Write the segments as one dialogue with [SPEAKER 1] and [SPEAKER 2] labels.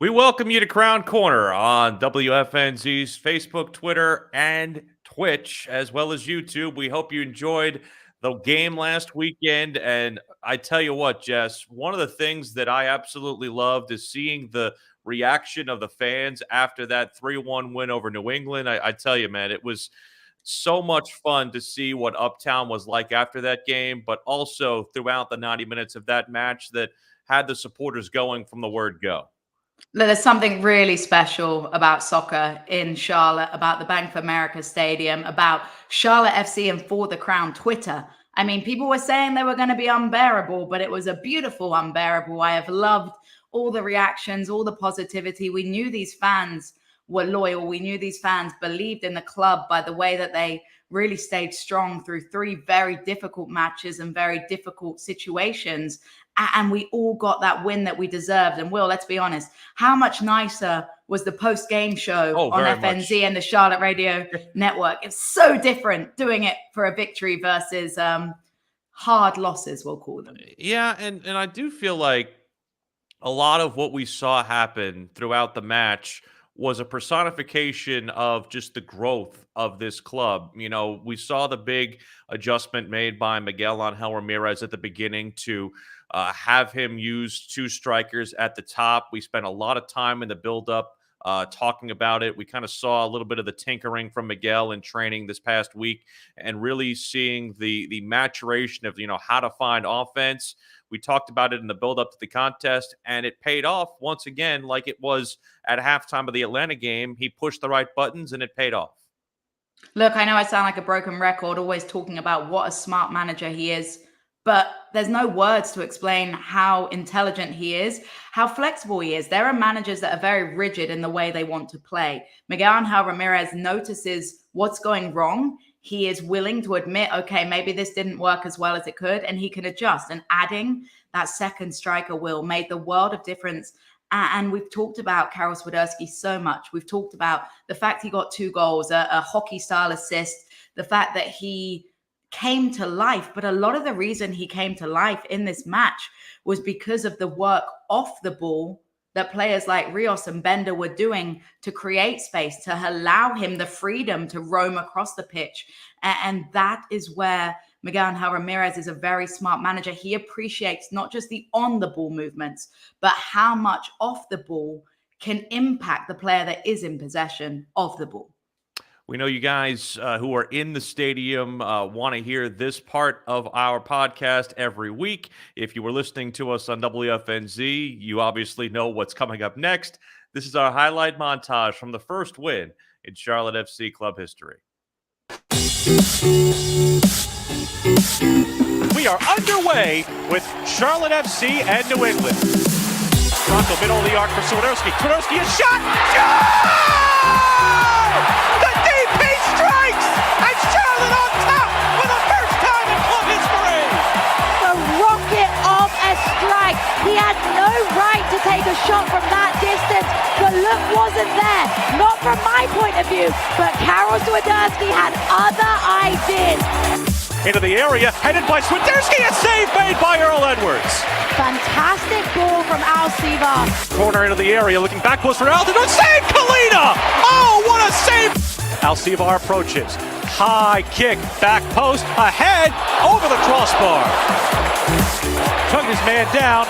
[SPEAKER 1] We welcome you to Crown Corner on WFNZ's Facebook, Twitter, and Twitch, as well as YouTube. We hope you enjoyed the game last weekend. And I tell you what, Jess, one of the things that I absolutely loved is seeing the reaction of the fans after that 3-1 win over New England. I tell you, man, it was so much fun to see what Uptown was like after that game, but also throughout the 90 minutes of that match that had the supporters going from the word go.
[SPEAKER 2] There's something really special about soccer in Charlotte, about the Bank of America Stadium, about Charlotte FC and For the Crown Twitter. I mean, people were saying they were going to be unbearable, but it was a beautiful unbearable. I have loved all the reactions, all the positivity. We knew these fans were loyal. We knew these fans believed in the club by the way that they really stayed strong through 3 very difficult matches and very difficult situations. And we all got that win that we deserved. And Will, let's be honest, how much nicer was the post-game show on FNZ and the Charlotte Radio Network? It's so different doing it for a victory versus hard losses, we'll call them.
[SPEAKER 1] Yeah, and I do feel like a lot of what we saw happen throughout the match was a personification of just the growth of this club. You know, we saw the big adjustment made by Miguel Angel Ramirez at the beginning to have him use 2 strikers at the top. We spent a lot of time in the build-up talking about it. We kind of saw a little bit of the tinkering from Miguel in training this past week and really seeing the maturation of, how to find offense. We talked about it in the build-up to the contest, and it paid off once again like it was at halftime of the Atlanta game. He pushed the right buttons, and it paid off.
[SPEAKER 2] Look, I know I sound like a broken record, always talking about what a smart manager he is, but there's no words to explain how intelligent he is, how flexible he is. There are managers that are very rigid in the way they want to play. Miguel Angel Ramirez notices what's going wrong. He is willing to admit, okay, maybe this didn't work as well as it could, and he can adjust. And adding that second striker, Will, made the world of difference. And we've talked about Karol Swiderski so much. We've talked about the fact he got 2 goals, a hockey-style assist, the fact that he came to life. But a lot of the reason he came to life in this match was because of the work off the ball that players like Rios and Bender were doing to create space, to allow him the freedom to roam across the pitch. And that is where Miguel Angel Ramirez is a very smart manager. He appreciates not just the on-the-ball movements, but how much off the ball can impact the player that is in possession of the ball.
[SPEAKER 1] We know you guys who are in the stadium want to hear this part of our podcast every week. If you were listening to us on WFNZ, you obviously know what's coming up next. This is our highlight montage from the first win in Charlotte FC club history.
[SPEAKER 3] We are underway with Charlotte FC and New England. Bronco middle of the arc for Swiderski. Swiderski is shot! The DP strikes! And Charlotte on top for the first time in club history!
[SPEAKER 4] The rocket of a strike. He had no right to take a shot from that distance. The look wasn't there. Not from my point of view, but Karol Swiderski had other ideas.
[SPEAKER 3] Into the area, headed by Swiderski, a save made by Earl Edwards.
[SPEAKER 4] Fantastic ball from Alcivar.
[SPEAKER 3] Corner into the area, looking back post for Alcivar. Save, Kalina! Oh, what a save! Alcivar approaches. High kick, back post, ahead, over the crossbar. Took his man down.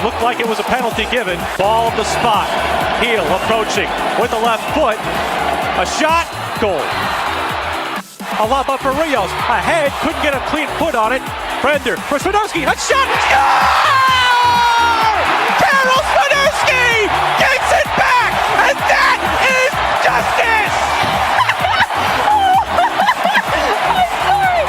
[SPEAKER 3] Looked like it was a penalty given. Ball of the spot. Heel approaching with the left foot. A shot, goal. A lob up for Rios. Ahead, couldn't get a clean foot on it. Brender for Swiderski. A shot. Score! Karol Swiderski gets it back, and that is justice.
[SPEAKER 4] I'm sorry.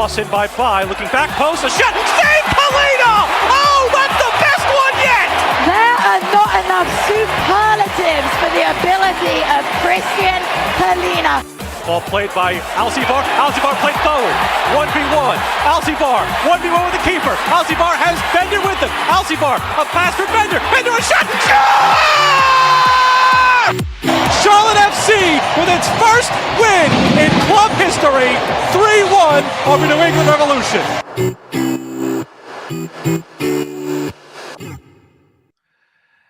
[SPEAKER 3] cross in by looking back post, a shot, save Kalina! Oh, that's the best one yet!
[SPEAKER 4] There are not enough superlatives for the ability of Christian Kalina.
[SPEAKER 3] Ball played by Alcivar. Alcivar played forward. 1v1. Alcivar. 1v1 with the keeper. Alcivar has Bender with him. Alcivar. A pass for Bender. Bender a shot. Shot! Charlotte FC with its first win in club history. 3-1 over New England Revolution.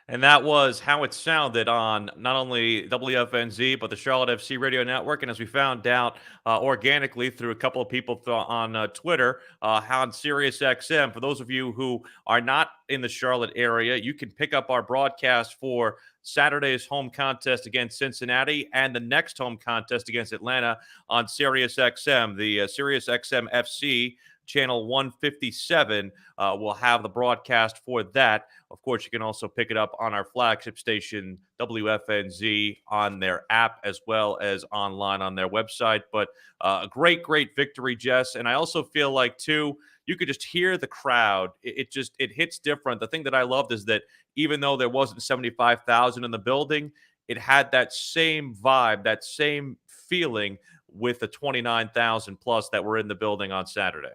[SPEAKER 1] And that was how it sounded on not only WFNZ, but the Charlotte FC radio network. And as we found out organically through a couple of people on Twitter, on Sirius XM, for those of you who are not in the Charlotte area, you can pick up our broadcast for Saturday's home contest against Cincinnati and the next home contest against Atlanta on Sirius XM. The Sirius XM FC channel 157 will have the broadcast for that. Of course, you can also pick it up on our flagship station, WFNZ, on their app as well as online on their website. But a great victory, Jess. And I also feel like, too, you could just hear the crowd. It hits different. The thing that I loved is that even though there wasn't 75,000 in the building, it had that same vibe, that same feeling with the 29,000 plus that were in the building on Saturday.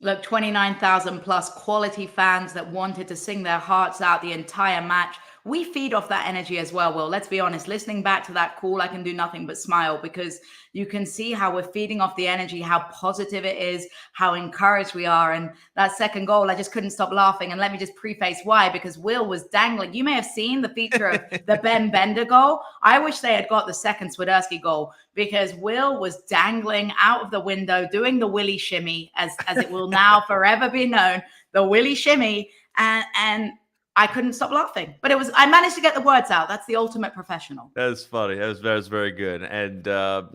[SPEAKER 2] Look, 29,000 plus quality fans that wanted to sing their hearts out the entire match. We feed off that energy as well, Will. Let's be honest. Listening back to that call, I can do nothing but smile because you can see how we're feeding off the energy, how positive it is, how encouraged we are. And that second goal, I just couldn't stop laughing. And let me just preface why, because Will was dangling. You may have seen the feature of the Ben Bender goal. I wish they had got the second Swiderski goal because Will was dangling out of the window, doing the Willie shimmy, as it will now forever be known, the Willie shimmy. And I couldn't stop laughing, but I managed to get the words out. That's the ultimate professional.
[SPEAKER 1] That's funny. That was very good. And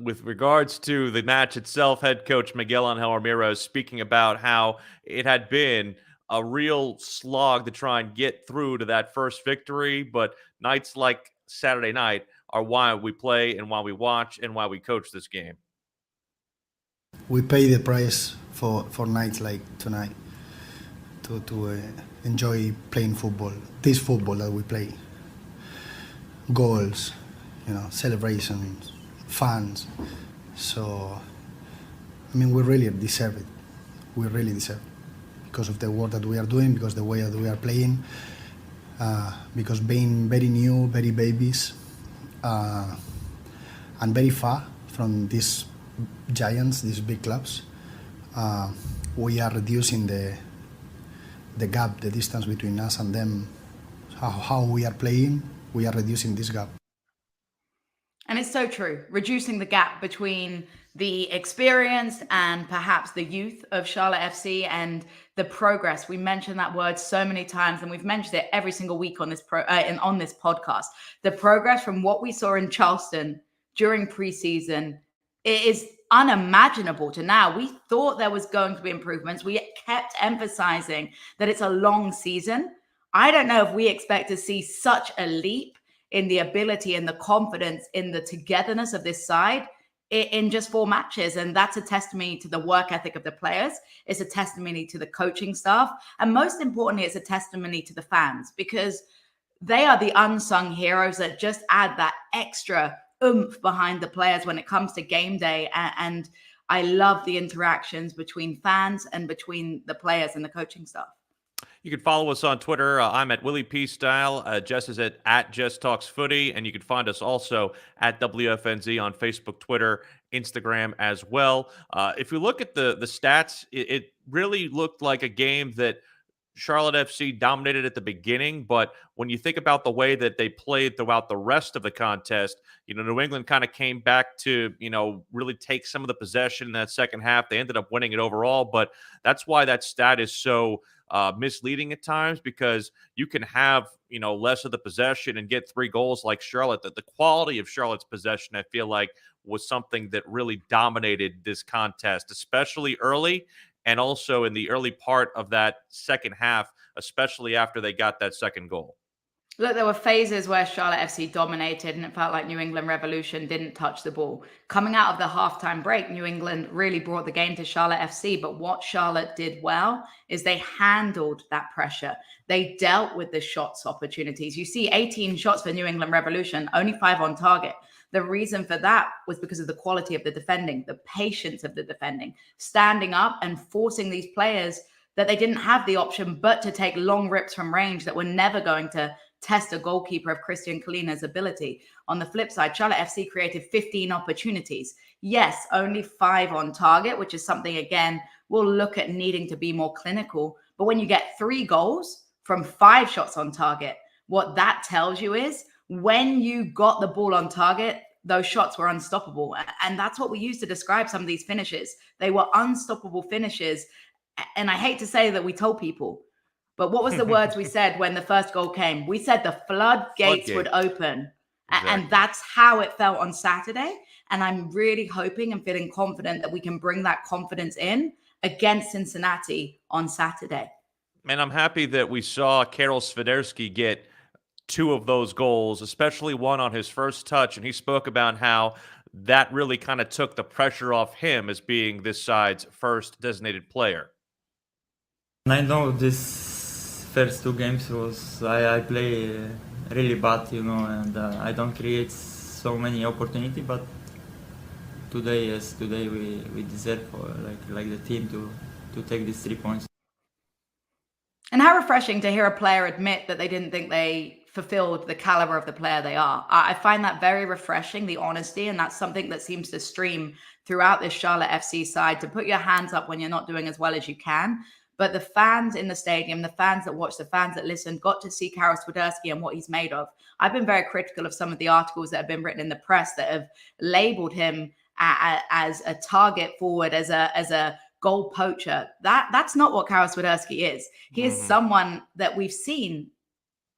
[SPEAKER 1] with regards to the match itself, head coach Miguel Angel Ramirez speaking about how it had been a real slog to try and get through to that first victory. But nights like Saturday night are why we play and why we watch and why we coach this game.
[SPEAKER 5] We pay the price for nights like tonight to enjoy playing football. This football that we play, goals, celebrations, fans. So, I mean, we really deserve it. We really deserve it because of the work that we are doing, because the way that we are playing, because being very new, very babies, and very far from these giants, these big clubs, we are reducing the gap, the distance between us and them. How we are playing, we are reducing this gap.
[SPEAKER 2] And it's so true. Reducing the gap between the experienced and perhaps the youth of Charlotte FC and the progress. We mentioned that word so many times, and we've mentioned it every single week on this on this podcast. The progress from what we saw in Charleston during preseason is unimaginable to now. We thought there was going to be improvements. We kept emphasizing that it's a long season. I don't know if we expect to see such a leap in the ability and the confidence in the togetherness of this side in just 4 matches. And that's a testimony to the work ethic of the players. It's a testimony to the coaching staff. And most importantly, it's a testimony to the fans, because they are the unsung heroes that just add that extra oomph behind the players when it comes to game day. And I love the interactions between fans and between the players and the coaching staff.
[SPEAKER 1] You can follow us on Twitter. I'm at Willie P Style. Jess is at Jess Talks Footy. And you can find us also at WFNZ on Facebook, Twitter, Instagram as well. If you look at the stats, it really looked like a game that Charlotte FC dominated at the beginning, but when you think about the way that they played throughout the rest of the contest, New England kind of came back to, really take some of the possession in that second half. They ended up winning it overall, but that's why that stat is so misleading at times, because you can have, less of the possession and get 3 goals like Charlotte. That the quality of Charlotte's possession, I feel like, was something that really dominated this contest, especially early. And also in the early part of that second half, especially after they got that second goal.
[SPEAKER 2] Look, there were phases where Charlotte FC dominated and it felt like New England Revolution didn't touch the ball. Coming out of the halftime break, New England really brought the game to Charlotte FC. But what Charlotte did well is they handled that pressure. They dealt with the shots opportunities. You see 18 shots for New England Revolution, only 5 on target. The reason for that was because of the quality of the defending, the patience of the defending, standing up and forcing these players that they didn't have the option but to take long rips from range that were never going to test a goalkeeper of Christian Kalina's ability. On the flip side, Charlotte FC created 15 opportunities. Yes, only 5 on target, which is something, again, we'll look at needing to be more clinical. But when you get 3 goals from 5 shots on target, what that tells you is when you got the ball on target, those shots were unstoppable. And that's what we use to describe some of these finishes. They were unstoppable finishes. And I hate to say that we told people, but what was the words we said when the first goal came? We said the floodgates would open. Exactly. And that's how it felt on Saturday. And I'm really hoping and feeling confident that we can bring that confidence in against Cincinnati on Saturday.
[SPEAKER 1] And I'm happy that we saw Karol Swiderski get 2 of those goals, especially one on his first touch. And he spoke about how that really kind of took the pressure off him as being this side's first designated player.
[SPEAKER 6] I know this first 2 games was I play really bad, and I don't create so many opportunity. But today we deserve like the team to take these 3 points.
[SPEAKER 2] And how refreshing to hear a player admit that they didn't think they fulfilled the caliber of the player they are. I find that very refreshing, the honesty, and that's something that seems to stream throughout this Charlotte FC side, to put your hands up when you're not doing as well as you can. But the fans in the stadium, the fans that watched, the fans that listened, got to see Karol Swiderski and what he's made of. I've been very critical of some of the articles that have been written in the press that have labeled him as a target forward, as a goal poacher. That's not what Karol Swiderski is. He is someone that we've seen,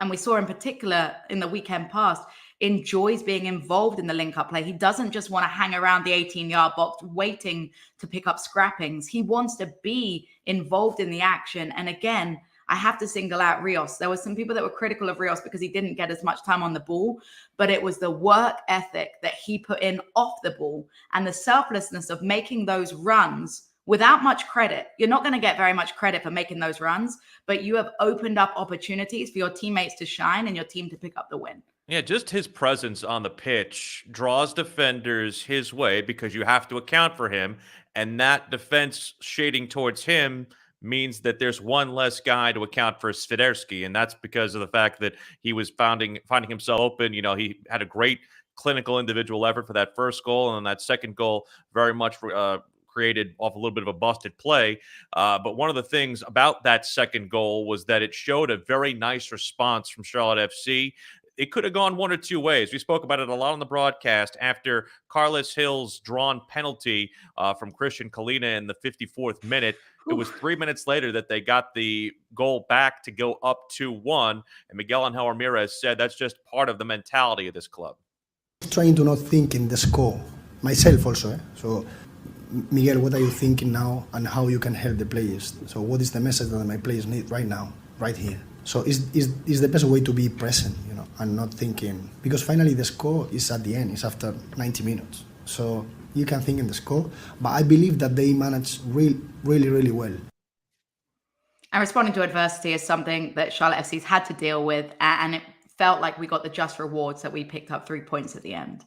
[SPEAKER 2] and we saw in particular in the weekend past, enjoys being involved in the link-up play. He doesn't just want to hang around the 18-yard box waiting to pick up scrappings. He wants to be involved in the action. And again, I have to single out Rios. There were some people that were critical of Rios because he didn't get as much time on the ball, but it was the work ethic that he put in off the ball and the selflessness of making those runs without much credit. You're not going to get very much credit for making those runs, but you have opened up opportunities for your teammates to shine and your team to pick up the win.
[SPEAKER 1] Yeah, just his presence on the pitch draws defenders his way because you have to account for him. And that defense shading towards him means that there's one less guy to account for Swiderski. And that's because of the fact that he was finding himself open. He had a great clinical individual effort for that first goal. And that second goal very much created off a little bit of a busted play. But one of the things about that second goal was that it showed a very nice response from Charlotte FC. It could have gone one or 2 ways. We spoke about it a lot on the broadcast after Carlos Hill's drawn penalty from Christian Kalina in the 54th minute. It was 3 minutes later that they got the goal back to go up 2-1. And Miguel Angel Ramirez said that's just part of the mentality of this club.
[SPEAKER 5] Trying to not think in the score. Myself also. So, Miguel, what are you thinking now and how you can help the players? So what is the message that my players need right now, right here? So is the best way to be present, and not thinking, because finally the score is at the end, it's after 90 minutes. So you can think in the score, but I believe that they manage really, really well.
[SPEAKER 2] And responding to adversity is something that Charlotte FC's had to deal with, and it felt like we got the just rewards that we picked up 3 points at the end.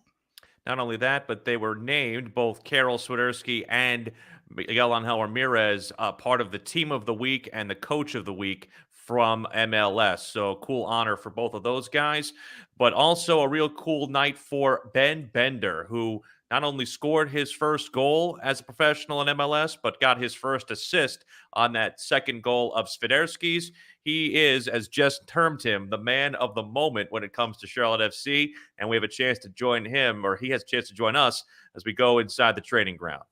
[SPEAKER 1] Not only that, but they were named, both Karol Swiderski and Miguel Angel Ramirez, part of the Team of the Week and the Coach of the Week from MLS. So cool honor for both of those guys, but also a real cool night for Ben Bender, who not only scored his first goal as a professional in MLS, but got his first assist on that second goal of Swiderski's. He is, as Jess termed him, the man of the moment when it comes to Charlotte FC, and we have a chance to join him, or he has a chance to join us as we go inside the training ground.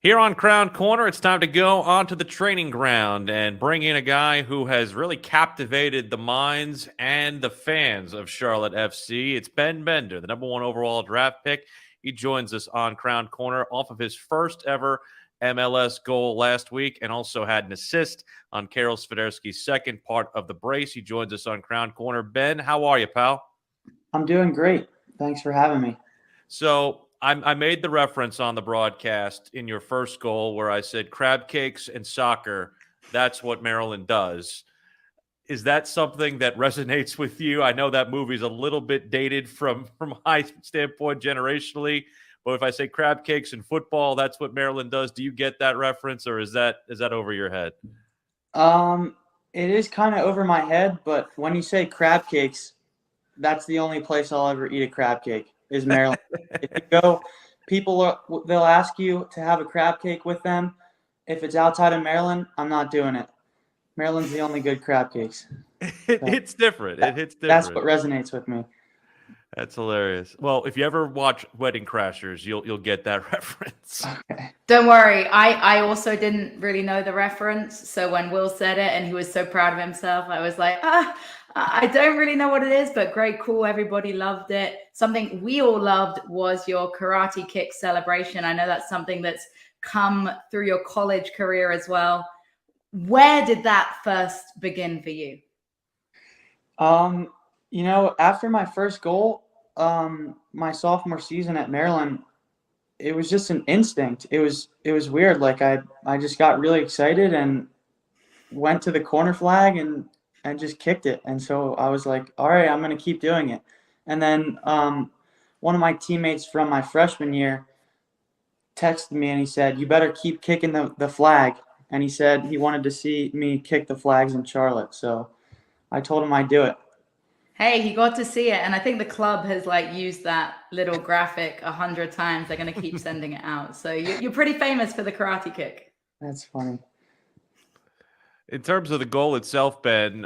[SPEAKER 1] Here on Crown Corner, it's time to go onto the training ground and bring in a guy who has really captivated the minds and the fans of Charlotte FC. It's Ben Bender, the #1 overall draft pick. He joins us on Crown Corner off of his first ever MLS goal last week and also had an assist on Karol Swiderski's second part of the brace. He joins us on Crown Corner. Ben, how are you, pal?
[SPEAKER 7] I'm doing great. Thanks for having me.
[SPEAKER 1] So I made the reference on the broadcast in your first goal where I said crab cakes and soccer, that's what Maryland does. Is that something that resonates with you? I know that movie's a little bit dated from my standpoint generationally, but if I say crab cakes and football, that's what Maryland does. Do you get that reference, or is that over your head?
[SPEAKER 7] It is kind of over my head, but when you say crab cakes, that's the only place I'll ever eat a crab cake is Maryland. If you go, they'll ask you to have a crab cake with them. If it's outside of Maryland, I'm not doing it. Maryland's the only good crab cakes.
[SPEAKER 1] It hits different. It hits different.
[SPEAKER 7] That's what resonates with me.
[SPEAKER 1] That's hilarious. Well, if you ever watch Wedding Crashers, you'll get that reference.
[SPEAKER 7] Okay.
[SPEAKER 2] Don't worry. I also didn't really know the reference. So when Will said it and he was so proud of himself, I was like, I don't really know what it is, but great, cool. Everybody loved it. Something we all loved was your karate kick celebration. I know that's something that's come through your college career as well. Where did that first begin for you?
[SPEAKER 7] After my first goal, my sophomore season at Maryland, it was just an instinct. It was weird. Like I just got really excited and went to the corner flag and just kicked it. And so I was like, all right, I'm going to keep doing it. And then one of my teammates from my freshman year texted me and he said, you better keep kicking the flag. And he said he wanted to see me kick the flags in Charlotte. So I told him I'd do it.
[SPEAKER 2] Hey, he got to see it. And I think the club has used that little graphic 100 times. They're going to keep sending it out. So you're pretty famous for the karate kick.
[SPEAKER 7] That's funny.
[SPEAKER 1] In terms of the goal itself, Ben,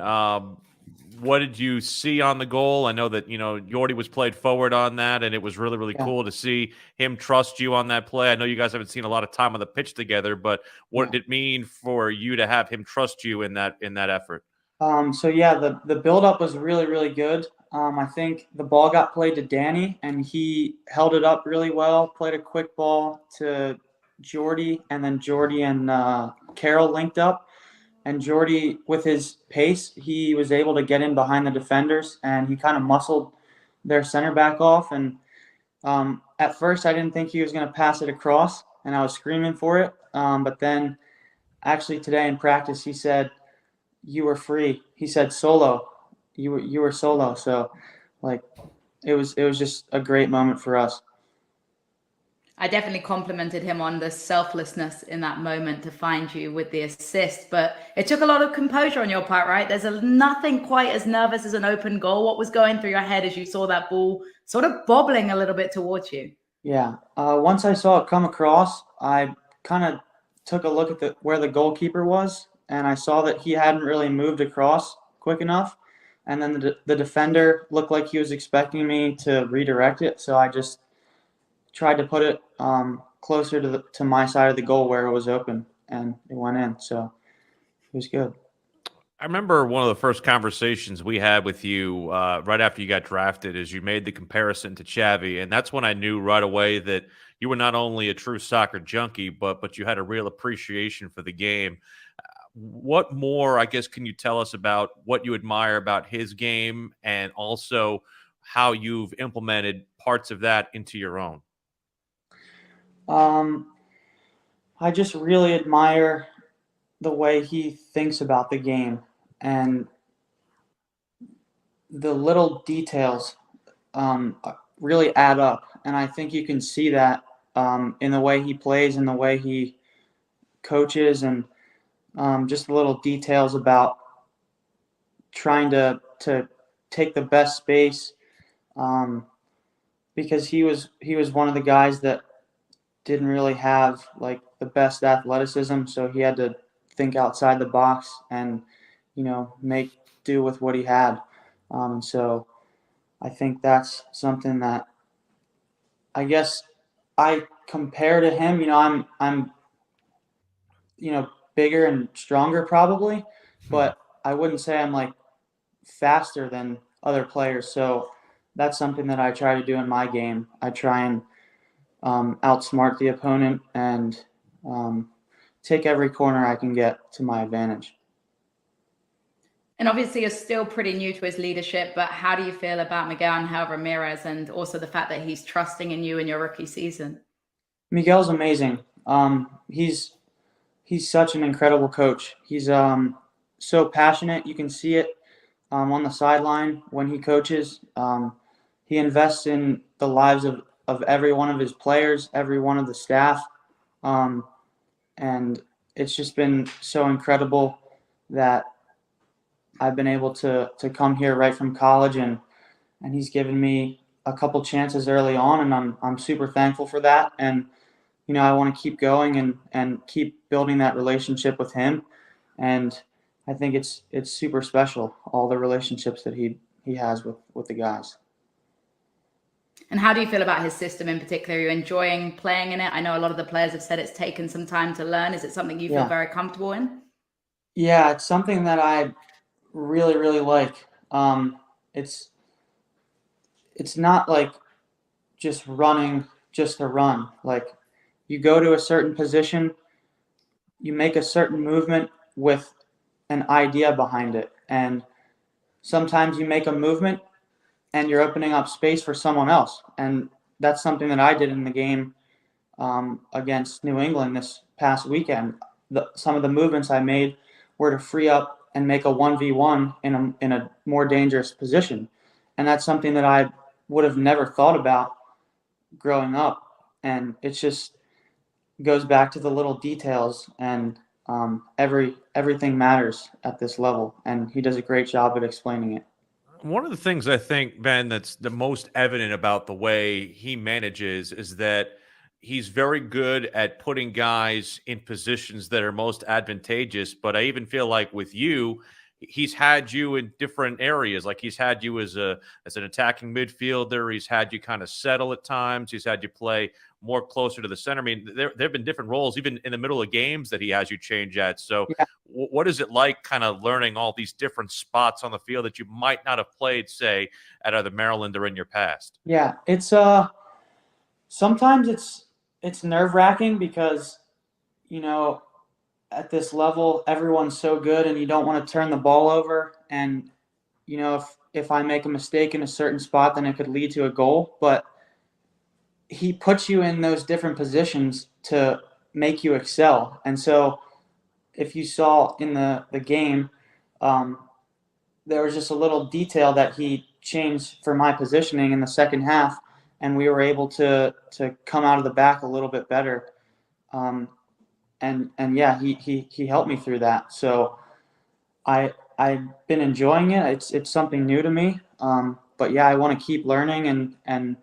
[SPEAKER 1] what did you see on the goal? I know that, Yordi was played forward on that, and it was really, really cool to see him trust you on that play. I know you guys haven't seen a lot of time on the pitch together, but what did it mean for you to have him trust you in that effort?
[SPEAKER 7] The build-up was really, really good. I think the ball got played to Danny, and he held it up really well, played a quick ball to Jordy, and then Jordy and Carol linked up. And Jordy, with his pace, he was able to get in behind the defenders, and he kind of muscled their center back off. And at first, I didn't think he was going to pass it across, and I was screaming for it. But then, actually today in practice, he said, "You were free." He said, "Solo, you were solo." So, it was just a great moment for us.
[SPEAKER 2] I definitely complimented him on the selflessness in that moment to find you with the assist, but it took a lot of composure on your part, right? There's nothing quite as nervous as an open goal. What was going through your head as you saw that ball sort of bobbling a little bit towards you?
[SPEAKER 7] Yeah. Once I saw it come across, I kind of took a look at where the goalkeeper was, and I saw that he hadn't really moved across quick enough. And then the defender looked like he was expecting me to redirect it, so I just tried to put it closer to my side of the goal where it was open, and it went in. So it was good.
[SPEAKER 1] I remember one of the first conversations we had with you right after you got drafted is you made the comparison to Xavi, and that's when I knew right away that you were not only a true soccer junkie, but you had a real appreciation for the game. What more, I guess, can you tell us about what you admire about his game and also how you've implemented parts of that into your own?
[SPEAKER 7] I just really admire the way he thinks about the game and the little details really add up. And I think you can see that in the way he plays and the way he coaches and just the little details about trying to take the best space because he was one of the guys that didn't really have the best athleticism, so he had to think outside the box and make do with what he had. So I think that's something that I guess I compare to him. I'm bigger and stronger probably, but I wouldn't say I'm faster than other players. So that's something that I try to do in my game. I try and outsmart the opponent and take every corner I can get to my advantage.
[SPEAKER 2] And obviously, you're still pretty new to his leadership, but how do you feel about Miguel Angel Ramirez and also the fact that he's trusting in you in your rookie season?
[SPEAKER 7] Miguel's amazing. He's such an incredible coach. He's so passionate. You can see it on the sideline when he coaches. He invests in the lives of every one of his players, every one of the staff. And it's just been so incredible that I've been able to come here right from college, and he's given me a couple chances early on, and I'm super thankful for that. And I want to keep going and keep building that relationship with him. And I think it's super special, all the relationships that he has with the guys.
[SPEAKER 2] And how do you feel about his system in particular? Are you enjoying playing in it? I know a lot of the players have said it's taken some time to learn. Is it something you feel very comfortable in?
[SPEAKER 7] Yeah, it's something that I really, really like. It's not like just running just to run. Like, you go to a certain position, you make a certain movement with an idea behind it. And sometimes you make a movement and you're opening up space for someone else. And that's something that I did in the game against New England this past weekend. Some of the movements I made were to free up and make a 1v1 in a more dangerous position. And that's something that I would have never thought about growing up. And it just goes back to the little details, and everything matters at this level. And he does a great job at explaining it.
[SPEAKER 1] One of the things I think, Ben, that's the most evident about the way he manages is that he's very good at putting guys in positions that are most advantageous. But I even feel like with you, he's had you in different areas. Like, he's had you as an attacking midfielder. He's had you kind of settle at times. He's had you play more closer to the center. I mean, there have been different roles, even in the middle of games, that he has you change at. So what is it like kind of learning all these different spots on the field that you might not have played, say, at either Maryland or in your past?
[SPEAKER 7] Yeah, it's sometimes it's nerve-wracking because, at this level, everyone's so good and you don't want to turn the ball over. And, if I make a mistake in a certain spot, then it could lead to a goal. But he puts you in those different positions to make you excel. And so if you saw in the game, there was just a little detail that he changed for my positioning in the second half, and we were able to come out of the back a little bit better. And yeah, he helped me through that. So I've been enjoying it. It's something new to me. But yeah, I want to keep learning and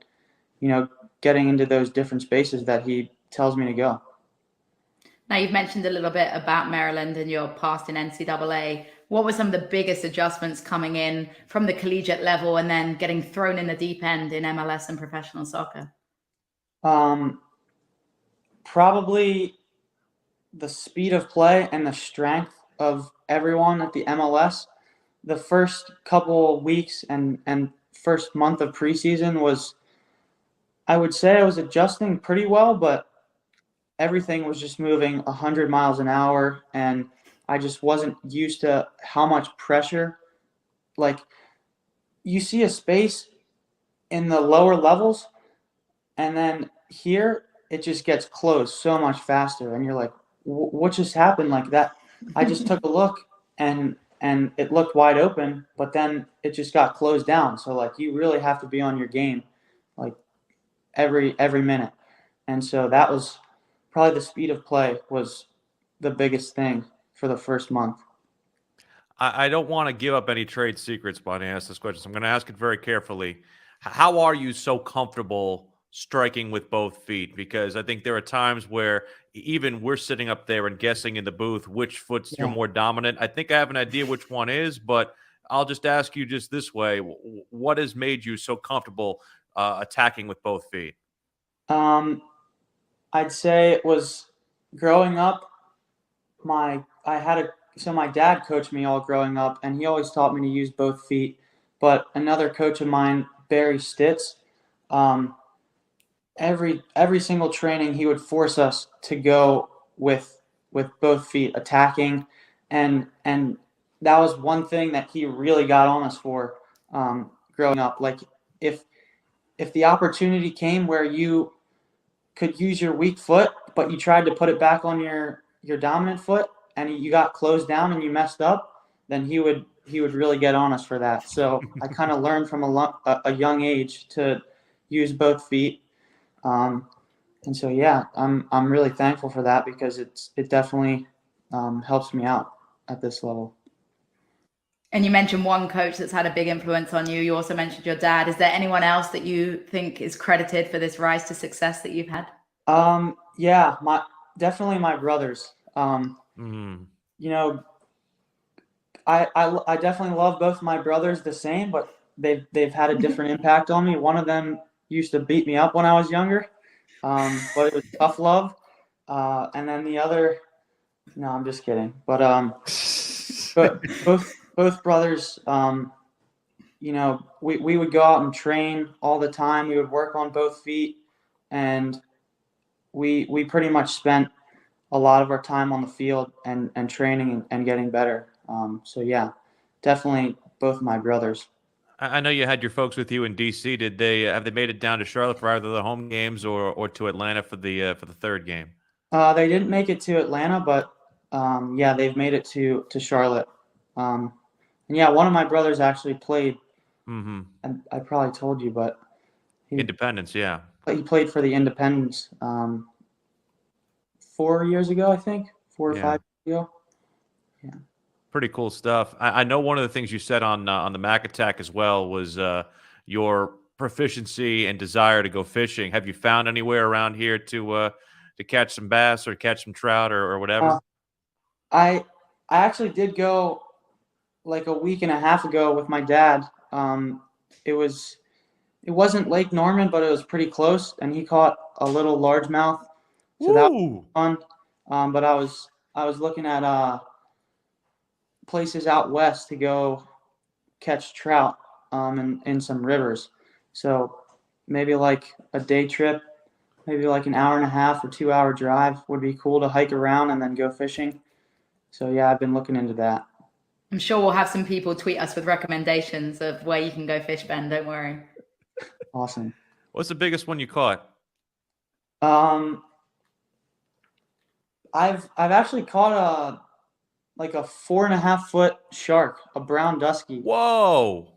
[SPEAKER 7] getting into those different spaces that he tells me to go.
[SPEAKER 2] Now, you've mentioned a little bit about Maryland and your past in NCAA. What were some of the biggest adjustments coming in from the collegiate level and then getting thrown in the deep end in MLS and professional soccer?
[SPEAKER 7] Probably the speed of play and the strength of everyone at the MLS. The first couple weeks and first month of preseason was, I would say I was adjusting pretty well, but everything was just moving 100 miles an hour, and I just wasn't used to how much pressure. Like, you see a space in the lower levels, and then here it just gets closed so much faster, and you're like, what just happened? Like that, I just took a look and it looked wide open, but then it just got closed down. So like, you really have to be on your game, like every minute. And so that was probably the speed of play was the biggest thing for the first month.
[SPEAKER 1] I don't want to give up any trade secrets when I ask this question, so I'm going to ask it very carefully. How are you so comfortable striking with both feet? Because I think there are times where even we're sitting up there and guessing in the booth which foot's you're more dominant. I think I have an idea which one is, but I'll just ask you just this way. What has made you so comfortable attacking with both feet?
[SPEAKER 7] I'd say it was growing up. My dad coached me all growing up, and he always taught me to use both feet. But another coach of mine, Barry Stitz, every single training he would force us to go with both feet, attacking, and that was one thing that he really got on us for growing up. Like if the opportunity came where you could use your weak foot, but you tried to put it back on your dominant foot, and you got closed down and you messed up, then he would really get on us for that. So I kind of learned from a young age to use both feet. And so, yeah, I'm really thankful for that because it definitely helps me out at this level.
[SPEAKER 2] And you mentioned one coach that's had a big influence on you. You also mentioned your dad. Is there anyone else that you think is credited for this rise to success that you've had?
[SPEAKER 7] Yeah, definitely my brothers. You know, I definitely love both my brothers the same, but they've had a different impact on me. One of them used to beat me up when I was younger, but it was tough love. And then the other, no, I'm just kidding. But both brothers, you know, we would go out and train all the time. We would work on both feet, and we pretty much spent a lot of our time on the field and training and getting better. So yeah, definitely both my brothers.
[SPEAKER 1] I know you had your folks with you in DC. Did they have they made it down to Charlotte for either the home games or to Atlanta for the third game?
[SPEAKER 7] They didn't make it to Atlanta, but yeah, they've made it to Charlotte. And yeah, one of my brothers actually played. And I probably told you, but
[SPEAKER 1] Independence, yeah.
[SPEAKER 7] He played for the Independence 4 years ago, I think, 4 or 5 years ago. Yeah.
[SPEAKER 1] Pretty cool stuff. I know one of the things you said on the Mac Attack as well was your proficiency and desire to go fishing. Have you found anywhere around here to catch some bass or catch some trout or whatever?
[SPEAKER 7] I actually did go like a week and a half ago with my dad. It wasn't Lake Norman, but it was pretty close, and he caught a little largemouth. So that was fun. But I was looking at places out west to go catch trout in some rivers. So maybe like a day trip, maybe like an hour and a half or 2 hour drive would be cool to hike around and then go fishing. So yeah, I've been looking into that.
[SPEAKER 2] I'm sure we'll have some people tweet us with recommendations of where you can go fish, Ben. Don't worry.
[SPEAKER 7] Awesome.
[SPEAKER 1] What's the biggest one you caught?
[SPEAKER 7] I've actually caught like a 4.5 foot shark, a brown dusky.
[SPEAKER 1] Whoa!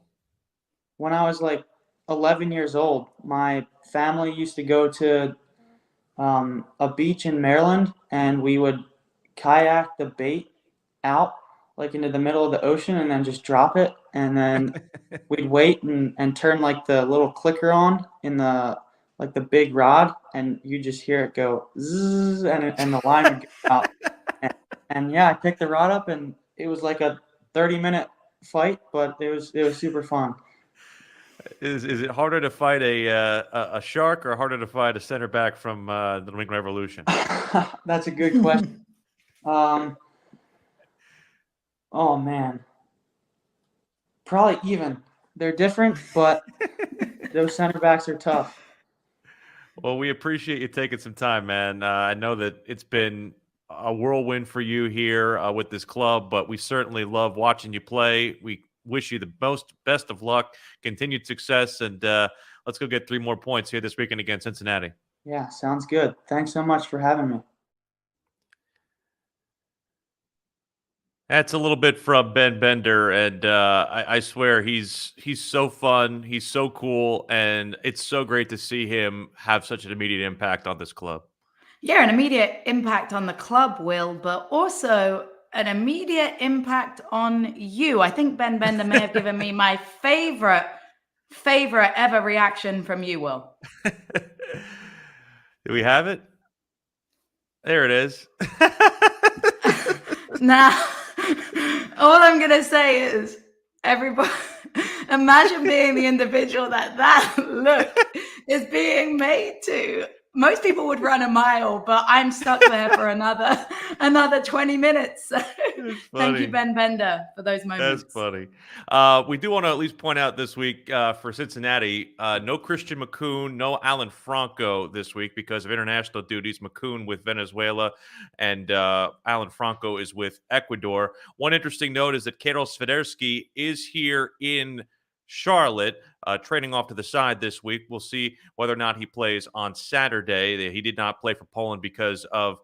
[SPEAKER 7] When I was like 11 years old, my family used to go to a beach in Maryland, and we would kayak the bait out like into the middle of the ocean and then just drop it, and then we'd wait and turn like the little clicker on in the like the big rod, and you just hear it go zzz, and the line would go out. And yeah, I picked the rod up, and it was like a 30-minute fight, but it was super fun.
[SPEAKER 1] Is it harder to fight a shark or harder to fight a center back from the New England Revolution?
[SPEAKER 7] That's a good question. Oh man, probably even. They're different, but those center backs are tough.
[SPEAKER 1] Well, we appreciate you taking some time, man. I know that it's been a whirlwind for you here with this club, but we certainly love watching you play. We wish you the best of luck, continued success, and let's go get 3 more points here this weekend against Cincinnati.
[SPEAKER 7] Yeah, sounds good. Thanks so much for having me.
[SPEAKER 1] That's a little bit from Ben Bender, and I swear he's so fun, he's so cool, and it's so great to see him have such an immediate impact on this club.
[SPEAKER 2] Yeah, an immediate impact on the club, Will, but also an immediate impact on you. I think Ben Bender may have given me my favorite ever reaction from you, Will.
[SPEAKER 1] Do we have it? There it is.
[SPEAKER 2] Now, all I'm going to say is, everybody, imagine being the individual that look is being made to. Most people would run a mile, but I'm stuck there for another 20 minutes. So thank you, Ben Bender, for those moments.
[SPEAKER 1] That's funny. We do want to at least point out this week for Cincinnati, no Christian McCoon, no Alan Franco this week because of international duties. McCoon with Venezuela and Alan Franco is with Ecuador. One interesting note is that Karol Swiderski is here in Charlotte, training off to the side this week. We'll see whether or not he plays on Saturday. He did not play for Poland because of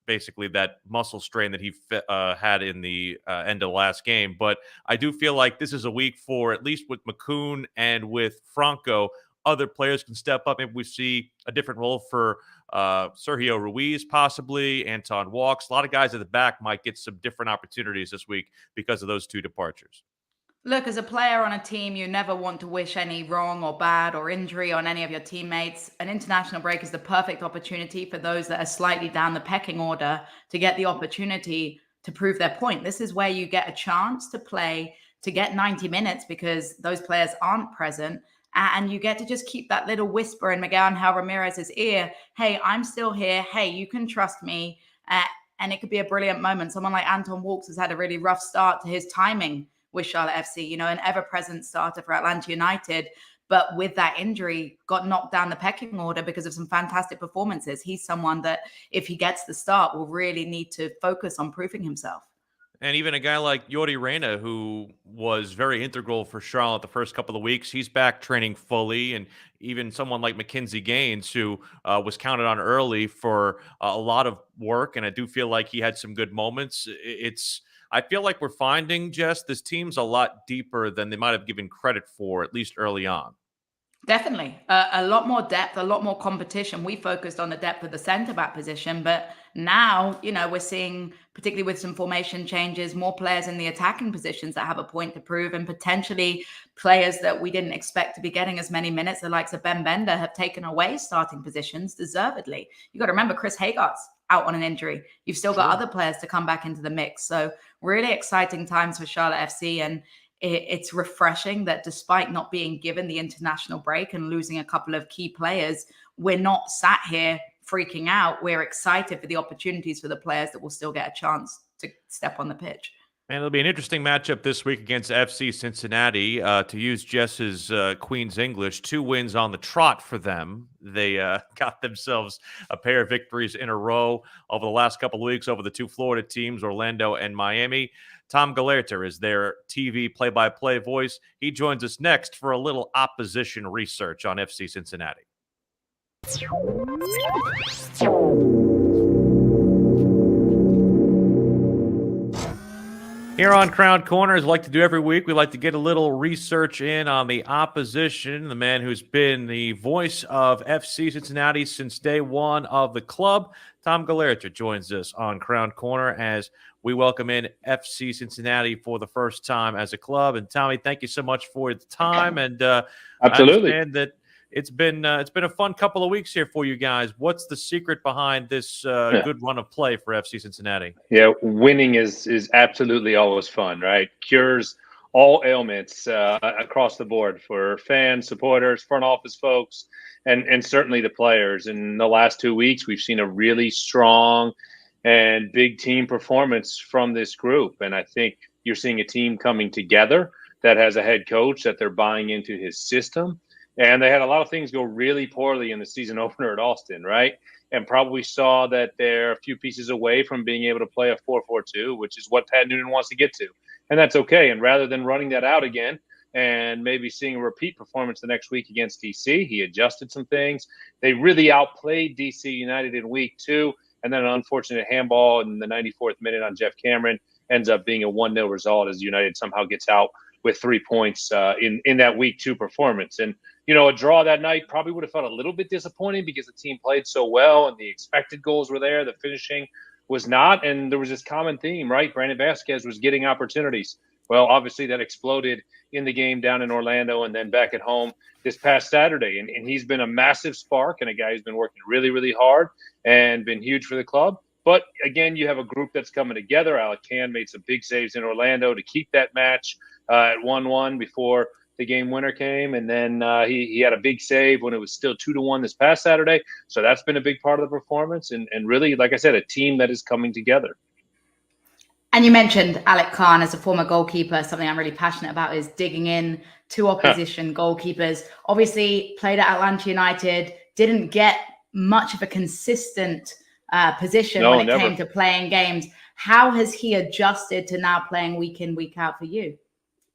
[SPEAKER 1] basically that muscle strain that he had in the end of the last game. But I do feel like this is a week for, at least with McCoon and with Franco, other players can step up. Maybe we see a different role for Sergio Ruiz, possibly, Anton Walks. A lot of guys at the back might get some different opportunities this week because of those two departures.
[SPEAKER 2] Look, as a player on a team, you never want to wish any wrong or bad or injury on any of your teammates. An international break is the perfect opportunity for those that are slightly down the pecking order to get the opportunity to prove their point. This is where you get a chance to play, to get 90 minutes because those players aren't present. And you get to just keep that little whisper in Miguel Angel Ramirez's ear. Hey, I'm still here. Hey, you can trust me. And it could be a brilliant moment. Someone like Anton Walks has had a really rough start to his timing with Charlotte FC, an ever-present starter for Atlanta United, but with that injury, got knocked down the pecking order because of some fantastic performances. He's someone that, if he gets the start, will really need to focus on proving himself.
[SPEAKER 1] And even a guy like Yori Reyna, who was very integral for Charlotte the first couple of weeks, he's back training fully. And even someone like Mackenzie Gaines, who was counted on early for a lot of work, and I do feel like he had some good moments. I feel like we're finding, Jess, this team's a lot deeper than they might have given credit for, at least early on.
[SPEAKER 2] Definitely. A lot more depth, a lot more competition. We focused on the depth of the centre-back position, but now, we're seeing, particularly with some formation changes, more players in the attacking positions that have a point to prove, and potentially players that we didn't expect to be getting as many minutes, the likes of Ben Bender, have taken away starting positions deservedly. You got to remember, Chris Haygart's out on an injury. You've still got other players to come back into the mix. So really exciting times for Charlotte FC. And it's refreshing that despite not being given the international break and losing a couple of key players, we're not sat here freaking out. We're excited for the opportunities for the players that will still get a chance to step on the pitch.
[SPEAKER 1] And it'll be an interesting matchup this week against FC Cincinnati. To use Jess's Queen's English, 2 wins on the trot for them. They got themselves a pair of victories in a row over the last couple of weeks over the 2 Florida teams, Orlando and Miami. Tom Gelehrter is their TV play-by-play voice. He joins us next for a little opposition research on FC Cincinnati. Here on Crown Corner, as we like to do every week, we like to get a little research in on the opposition, the man who's been the voice of FC Cincinnati since day one of the club. Tom Gelehrter joins us on Crown Corner as we welcome in FC Cincinnati for the first time as a club. And Tommy, thank you so much for the time. And
[SPEAKER 8] absolutely.
[SPEAKER 1] I understand that it's been a fun couple of weeks here for you guys. What's the secret behind this good run of play for FC Cincinnati?
[SPEAKER 8] Yeah, winning is absolutely always fun, right? Cures all ailments across the board for fans, supporters, front office folks, and certainly the players. In the last 2 weeks, we've seen a really strong and big team performance from this group. And I think you're seeing a team coming together that has a head coach that they're buying into his system. And they had a lot of things go really poorly in the season opener at Austin, right? And probably saw that they're a few pieces away from being able to play a 4-4-2, which is what Pat Noonan wants to get to. And that's okay. And rather than running that out again and maybe seeing a repeat performance the next week against DC, he adjusted some things. They really outplayed DC United in week 2. And then an unfortunate handball in the 94th minute on Jeff Cameron ends up being a 1-0 result as United somehow gets out with 3 points in that week 2 performance. And a draw that night probably would have felt a little bit disappointing because the team played so well and the expected goals were there. The finishing was not. And there was this common theme, right? Brandon Vasquez was getting opportunities. Well, obviously that exploded in the game down in Orlando and then back at home this past Saturday. And he's been a massive spark and a guy who's been working really, really hard and been huge for the club. But again, you have a group that's coming together. Alec Can made some big saves in Orlando to keep that match at 1-1 before the game winner came, and then he had a big save when it was still 2-1 this past Saturday. So that's been a big part of the performance, and really, like I said, a team that is coming together.
[SPEAKER 2] And you mentioned Alec Khan as a former goalkeeper. Something I'm really passionate about is digging in to opposition goalkeepers. Obviously, played at Atlanta United, didn't get much of a consistent position when it came to playing games. How has he adjusted to now playing week in, week out for you?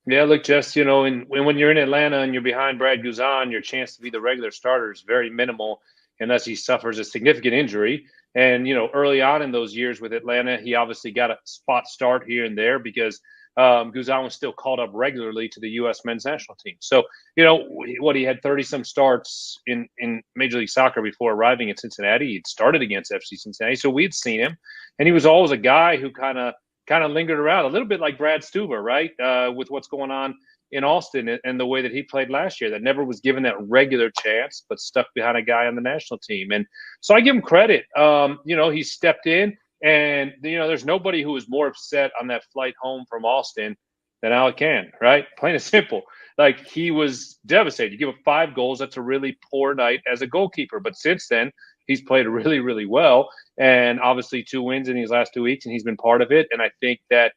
[SPEAKER 8] Yeah, look, Jess, you know, when you're in Atlanta and you're behind Brad Guzan, your chance to be the regular starter is very minimal unless he suffers a significant injury. And, you know, early on in those years with Atlanta, he obviously got a spot start here and there because Guzan was still called up regularly to the U.S. men's national team. So, you know, he had 30-some starts in Major League Soccer before arriving at Cincinnati. He'd started against FC Cincinnati, so we'd seen him. And he was always a guy who kind of lingered around, a little bit like Brad Stuber, right, with what's going on in Austin and the way that he played last year, that never was given that regular chance, but stuck behind a guy on the national team. And so I give him credit. You know, he stepped in, and, you know, there's nobody who was more upset on that flight home from Austin than Alec Khan, right? Plain and simple. Like, he was devastated. You give up 5 goals. That's a really poor night as a goalkeeper. But since then, he's played really, really well, and obviously 2 wins in these last 2 weeks, and he's been part of it. And I think that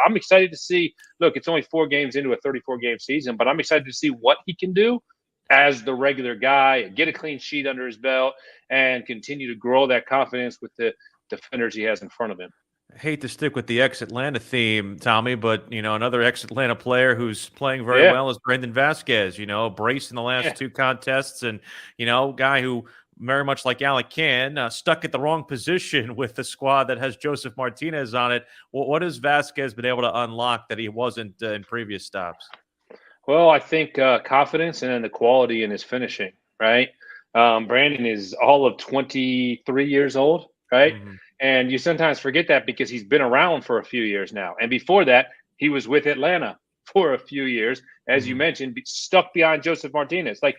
[SPEAKER 8] I'm excited to see – look, it's only 4 games into a 34-game season, but I'm excited to see what he can do as the regular guy, get a clean sheet under his belt, and continue to grow that confidence with the defenders he has in front of him.
[SPEAKER 1] I hate to stick with the ex-Atlanta theme, Tommy, but, you know, another ex-Atlanta player who's playing very well is Brendan Vasquez, you know, brace in the last 2 contests, and, you know, guy who – very much like Alec Khan, stuck at the wrong position with the squad that has Joseph Martinez on it. What has Vasquez been able to unlock that he wasn't in previous stops?
[SPEAKER 8] Well, I think confidence and then the quality in his finishing, right? Brandon is all of 23 years old, right? Mm-hmm. And you sometimes forget that because he's been around for a few years now. And before that, he was with Atlanta for a few years, as you mentioned, stuck behind Joseph Martinez. Like,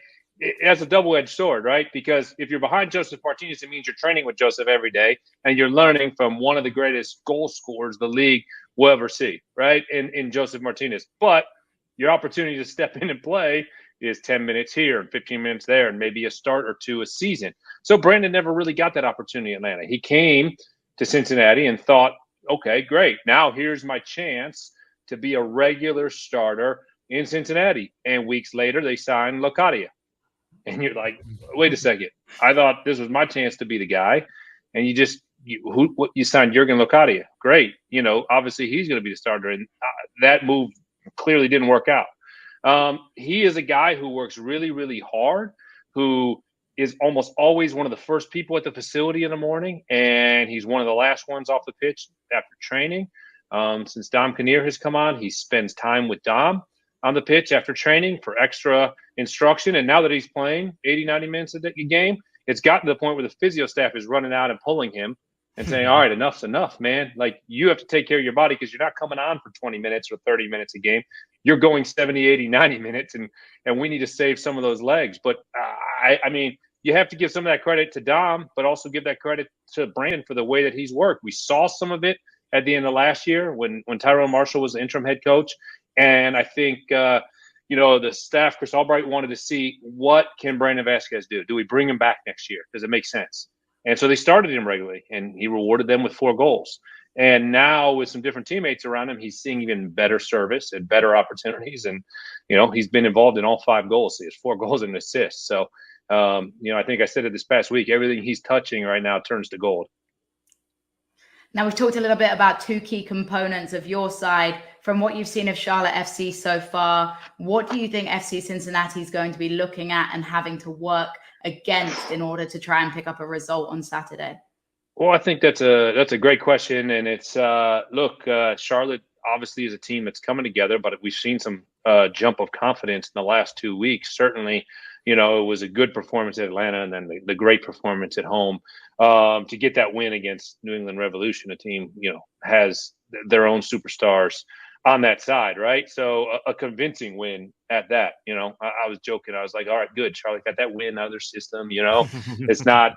[SPEAKER 8] as a double-edged sword, right? Because if you're behind Joseph Martinez, it means you're training with Joseph every day, and you're learning from one of the greatest goal scorers the league will ever see, right? In Joseph Martinez. But your opportunity to step in and play is 10 minutes here and 15 minutes there, and maybe a start or 2 a season. So Brandon never really got that opportunity in Atlanta. He came to Cincinnati and thought, okay, great. Now here's my chance to be a regular starter in Cincinnati. And weeks later, they signed Locadia. And you're like, wait a second. I thought this was my chance to be the guy. And you signed Jurgen Locadia. Great. You know, obviously he's going to be the starter. And that move clearly didn't work out. He is a guy who works really, really hard, who is almost always one of the first people at the facility in the morning. And he's one of the last ones off the pitch after training. Since Dom Kinnear has come on, he spends time with Dom on the pitch after training for extra instruction. And now that he's playing 80, 90 minutes a game, it's gotten to the point where the physio staff is running out and pulling him and saying, all right, enough's enough, man. Like, you have to take care of your body because you're not coming on for 20 minutes or 30 minutes a game. You're going 70, 80, 90 minutes, and we need to save some of those legs. But, I mean, you have to give some of that credit to Dom, but also give that credit to Brandon for the way that he's worked. We saw some of it at the end of last year when Tyrone Marshall was the interim head coach. And I think, you know, the staff, Chris Albright, wanted to see what can Brandon Vasquez do. Do we bring him back next year? Does it make sense? And so they started him regularly, and he rewarded them with 4 goals. And now with some different teammates around him, he's seeing even better service and better opportunities. And, you know, he's been involved in all 5 goals. So he has 4 goals and an assist. So, you know, I think I said it this past week, everything he's touching right now turns to gold.
[SPEAKER 2] Now, we've talked a little bit about 2 key components of your side. From what you've seen of Charlotte FC so far, what do you think FC Cincinnati is going to be looking at and having to work against in order to try and pick up a result on Saturday?
[SPEAKER 8] Well, I think that's a great question. And it's, look, Charlotte obviously is a team that's coming together, but we've seen some jump of confidence in the last 2 weeks. Certainly, you know, it was a good performance at Atlanta and then the great performance at home. To get that win against New England Revolution, a team, you know, has their own superstars on that side, right? So a convincing win at that. You know, I was joking. I was like, all right, good. Charlotte got that win out of their system. You know,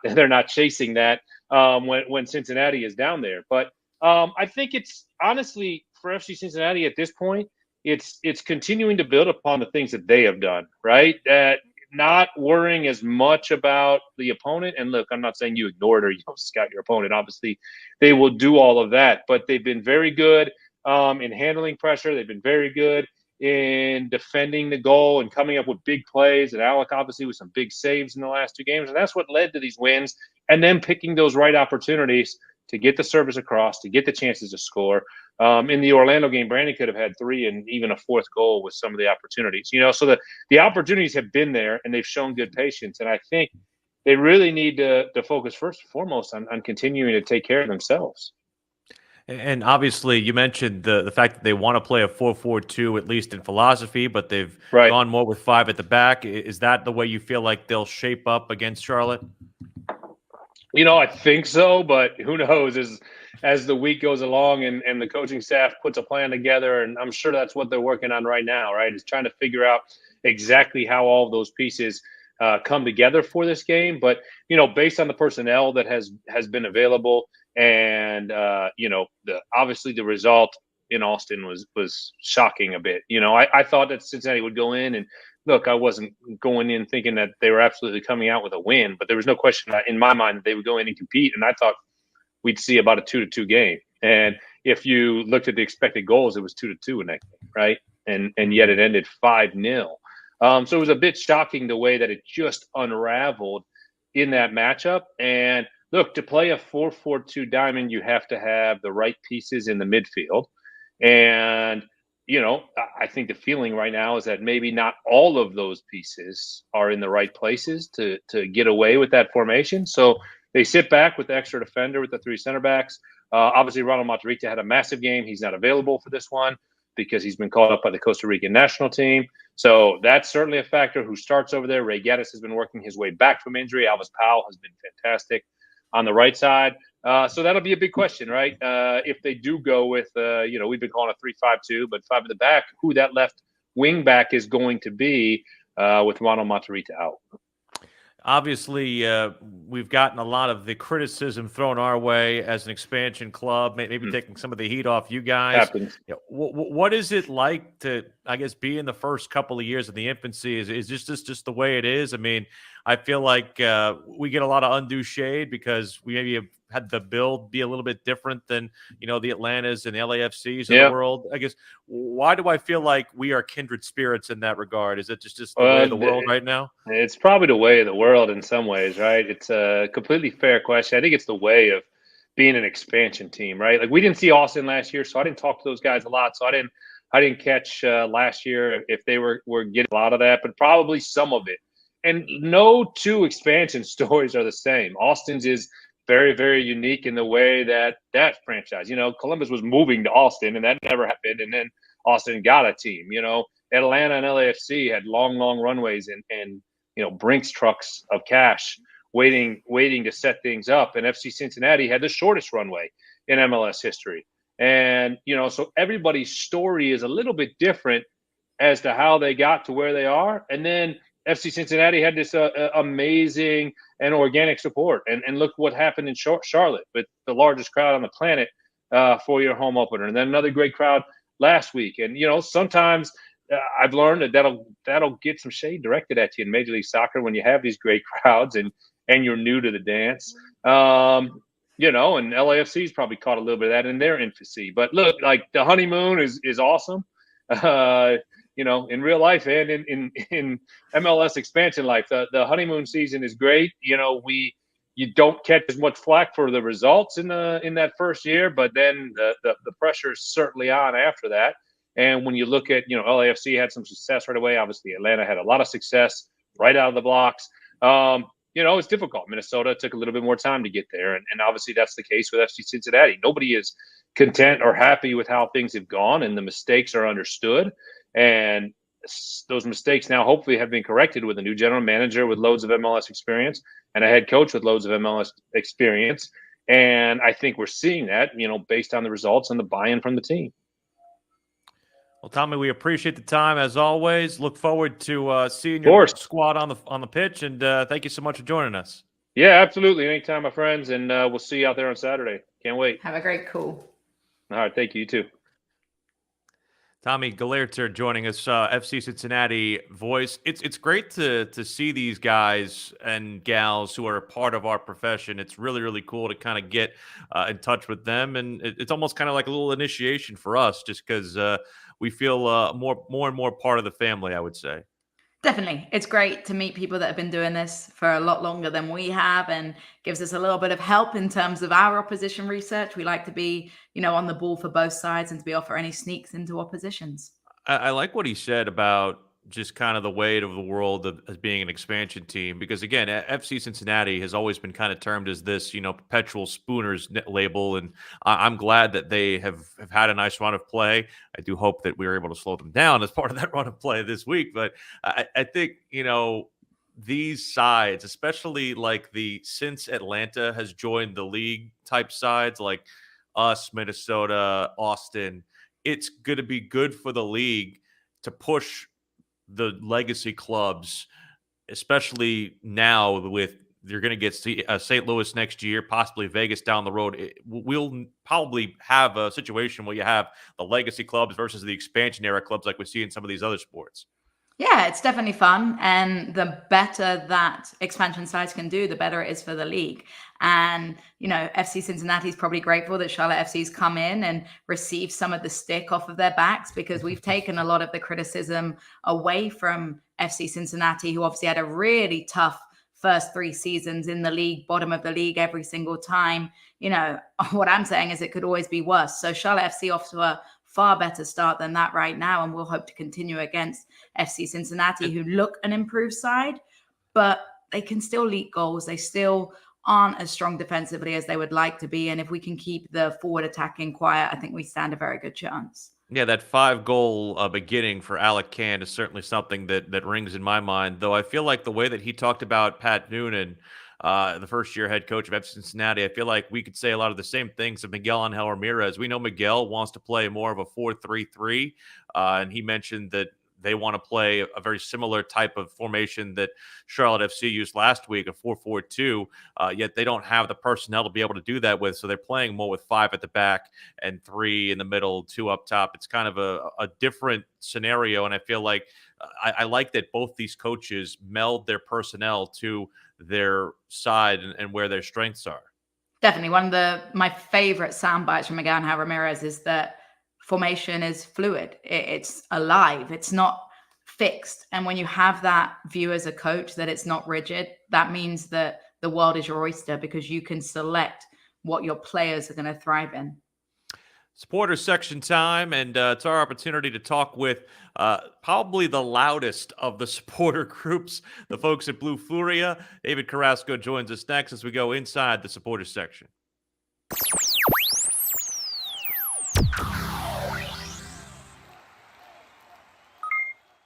[SPEAKER 8] they're not chasing that when Cincinnati is down there. But I think it's honestly for FC Cincinnati at this point, it's continuing to build upon the things that they have done, right? That not worrying as much about the opponent. And look, I'm not saying you ignore it or you don't scout your opponent. Obviously, they will do all of that, but they've been very good in handling pressure. They've been very good in defending the goal and coming up with big plays. And Alec, obviously, with some big saves in the last 2 games. And that's what led to these wins. And then picking those right opportunities to get the service across, to get the chances to score. In the Orlando game, Brandon could have had 3 and even a 4th goal with some of the opportunities. So the opportunities have been there, and they've shown good patience. And I think they really need to focus first and foremost on continuing to take care of themselves.
[SPEAKER 1] And obviously, you mentioned the fact that they want to play a 4-4-2, at least in philosophy, but they've gone more with 5 at the back. Is that the way you feel like they'll shape up against Charlotte?
[SPEAKER 8] I think so, but who knows as the week goes along and the coaching staff puts a plan together, and I'm sure that's what they're working on right now, right? Is trying to figure out exactly how all of those pieces come together for this game. But, based on the personnel that has been available and, obviously the result in Austin was shocking a bit. I thought that Cincinnati would go in and, look, I wasn't going in thinking that they were absolutely coming out with a win, but there was no question in my mind that they would go in and compete. And I thought we'd see about a 2-2 game. And if you looked at the expected goals, it was 2-2 in that game, right? And yet it ended 5-0. So it was a bit shocking the way that it just unraveled in that matchup. And look, to play a 4-4-2 diamond, you have to have the right pieces in the midfield. And I think the feeling right now is that maybe not all of those pieces are in the right places to get away with that formation. So they sit back with the extra defender with the 3 center backs. Obviously, Ronald Matarrita had a massive game. He's not available for this one because he's been called up by the Costa Rican national team. So that's certainly a factor. Who starts over there? Ray Gaddis has been working his way back from injury. Alvis Powell has been fantastic on the right side. So that'll be a big question, right? If they do go with, we've been calling a 3-5-2, but 5 at the back, who that left wing back is going to be with Ronald Matarrita out.
[SPEAKER 1] Obviously, we've gotten a lot of the criticism thrown our way as an expansion club, maybe taking some of the heat off you guys.
[SPEAKER 8] Happens.
[SPEAKER 1] What is it like to, I guess, be in the first couple of years of the infancy? Is this just the way it is? I mean, I feel like we get a lot of undue shade because we maybe have had the build be a little bit different than, the Atlantas and the LAFCs of the world. I guess, why do I feel like we are kindred spirits in that regard? Is it just the way of the world right now?
[SPEAKER 8] It's probably the way of the world in some ways, right? It's a completely fair question. I think it's the way of being an expansion team, right? Like, we didn't see Austin last year, so I didn't talk to those guys a lot. So I didn't catch last year if they were getting a lot of that, but probably some of it. And no 2 expansion stories are the same. Austin's is very, very unique in the way that franchise, Columbus was moving to Austin and that never happened. And then Austin got a team, Atlanta and LAFC had long runways and Brinks trucks of cash waiting to set things up. And FC Cincinnati had the shortest runway in MLS history. And, so everybody's story is a little bit different as to how they got to where they are. And then FC Cincinnati had this amazing and organic support. And look what happened in Charlotte with the largest crowd on the planet for your home opener. And then another great crowd last week. And, sometimes I've learned that'll get some shade directed at you in Major League Soccer when you have these great crowds and you're new to the dance. And LAFC's probably caught a little bit of that in their infancy. But look, like, the honeymoon is awesome. In real life and in MLS expansion life, the honeymoon season is great. You don't catch as much flack for the results in that first year, but then the pressure is certainly on after that. And when you look at, LAFC had some success right away. Obviously, Atlanta had a lot of success right out of the blocks. It's difficult. Minnesota took a little bit more time to get there. And obviously that's the case with FC Cincinnati. Nobody is content or happy with how things have gone, and the mistakes are understood. And those mistakes now hopefully have been corrected with a new general manager with loads of MLS experience and a head coach with loads of MLS experience. And I think we're seeing that, based on the results and the buy-in from the team.
[SPEAKER 1] Well, Tommy, we appreciate the time as always. Look forward to seeing your squad on the pitch, and thank you so much for joining us.
[SPEAKER 8] Yeah, absolutely. Anytime, my friends, and we'll see you out there on Saturday. Can't wait.
[SPEAKER 2] Have a great call.
[SPEAKER 8] All right, thank you. You too.
[SPEAKER 1] Tommy Gelehrter joining us, FC Cincinnati voice. It's great to see these guys and gals who are a part of our profession. It's really, really cool to kind of get in touch with them, and it's almost kind of like a little initiation for us, just because we feel more and more part of the family, I would say.
[SPEAKER 2] Definitely. It's great to meet people that have been doing this for a lot longer than we have, and gives us a little bit of help in terms of our opposition research. We like to be, on the ball for both sides and to be offer any sneaks into oppositions.
[SPEAKER 1] I like what he said about just kind of the weight of the world of, as being an expansion team, because again, FC Cincinnati has always been kind of termed as this, perpetual Spooners label, and I'm glad that they have had a nice run of play. I do hope that we were able to slow them down as part of that run of play this week, but I think these sides, especially like since Atlanta has joined the league type sides like us, Minnesota, Austin, it's going to be good for the league to push the legacy clubs, especially now with you're going to get St. Louis next year, possibly Vegas down the road. We'll probably have a situation where you have the legacy clubs versus the expansion era clubs like we see in some of these other sports.
[SPEAKER 2] Yeah, it's definitely fun. And the better that expansion sides can do, the better it is for the league. And, FC Cincinnati is probably grateful that Charlotte FC's come in and received some of the stick off of their backs, because we've taken a lot of the criticism away from FC Cincinnati, who obviously had a really tough first 3 seasons in the league, bottom of the league every single time. What I'm saying is it could always be worse. So Charlotte FC off to a far better start than that right now, and we'll hope to continue against FC Cincinnati, who look an improved side, but they can still leak goals. They still aren't as strong defensively as they would like to be, and if we can keep the forward attacking quiet, I think we stand a very good chance.
[SPEAKER 1] Yeah, that 5-goal beginning for Alec Can is certainly something that rings in my mind, though I feel like the way that he talked about Pat Noonan, the first-year head coach of FC Cincinnati, I feel like we could say a lot of the same things of Miguel Angel Ramirez. We know Miguel wants to play more of a 4-3-3, and he mentioned that they want to play a very similar type of formation that Charlotte FC used last week, a 4-4-2, yet they don't have the personnel to be able to do that with, so they're playing more with 5 at the back and 3 in the middle, 2 up top. It's kind of a different scenario, and I feel like I like that both these coaches meld their personnel to their side and where their strengths are.
[SPEAKER 2] Definitely. One of my favorite sound bites from Miguel Angel Ramirez is that formation is fluid. It's alive. It's not fixed. And when you have that view as a coach, that it's not rigid, that means that the world is your oyster, because you can select what your players are going to thrive in.
[SPEAKER 1] Supporters section time, and it's our opportunity to talk with probably the loudest of the supporter groups, the folks at Blue Furia. David Carrasco joins us next as we go inside the supporters section.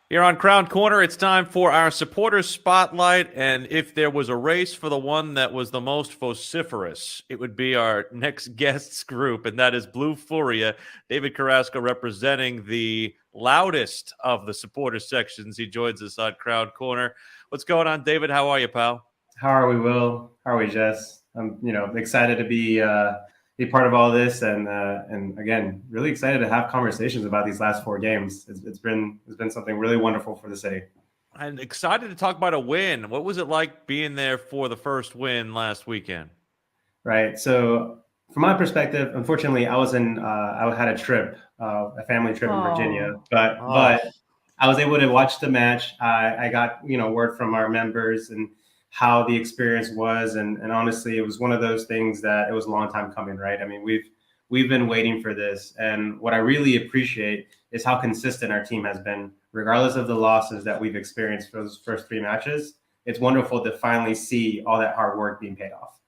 [SPEAKER 1] Here on Crown Corner, it's time for our supporters spotlight, and if there was a race for the one that was the most vociferous, it would be our next guests group, and that is Blue Furia. David Carrasco representing the loudest of the supporters sections. He joins us on Crown Corner. What's going on, David? How are you, pal?
[SPEAKER 9] How are we, Will? How are we, Jess? I'm, excited to be part of all this, and again, really excited to have conversations about these last 4 games. It's been something really wonderful for the city.
[SPEAKER 1] I'm excited to talk about a win. What was it like being there for the first win last weekend?
[SPEAKER 9] Right. So, from my perspective, unfortunately, I had a trip, a family trip in Virginia, but I was able to watch the match. I got word from our members and how the experience was, and honestly, it was one of those things that it was a long time coming, right? I mean, we've been waiting for this, and what I really appreciate is how consistent our team has been, regardless of the losses that we've experienced for those first 3 matches. It's wonderful to finally see all that hard work being paid off.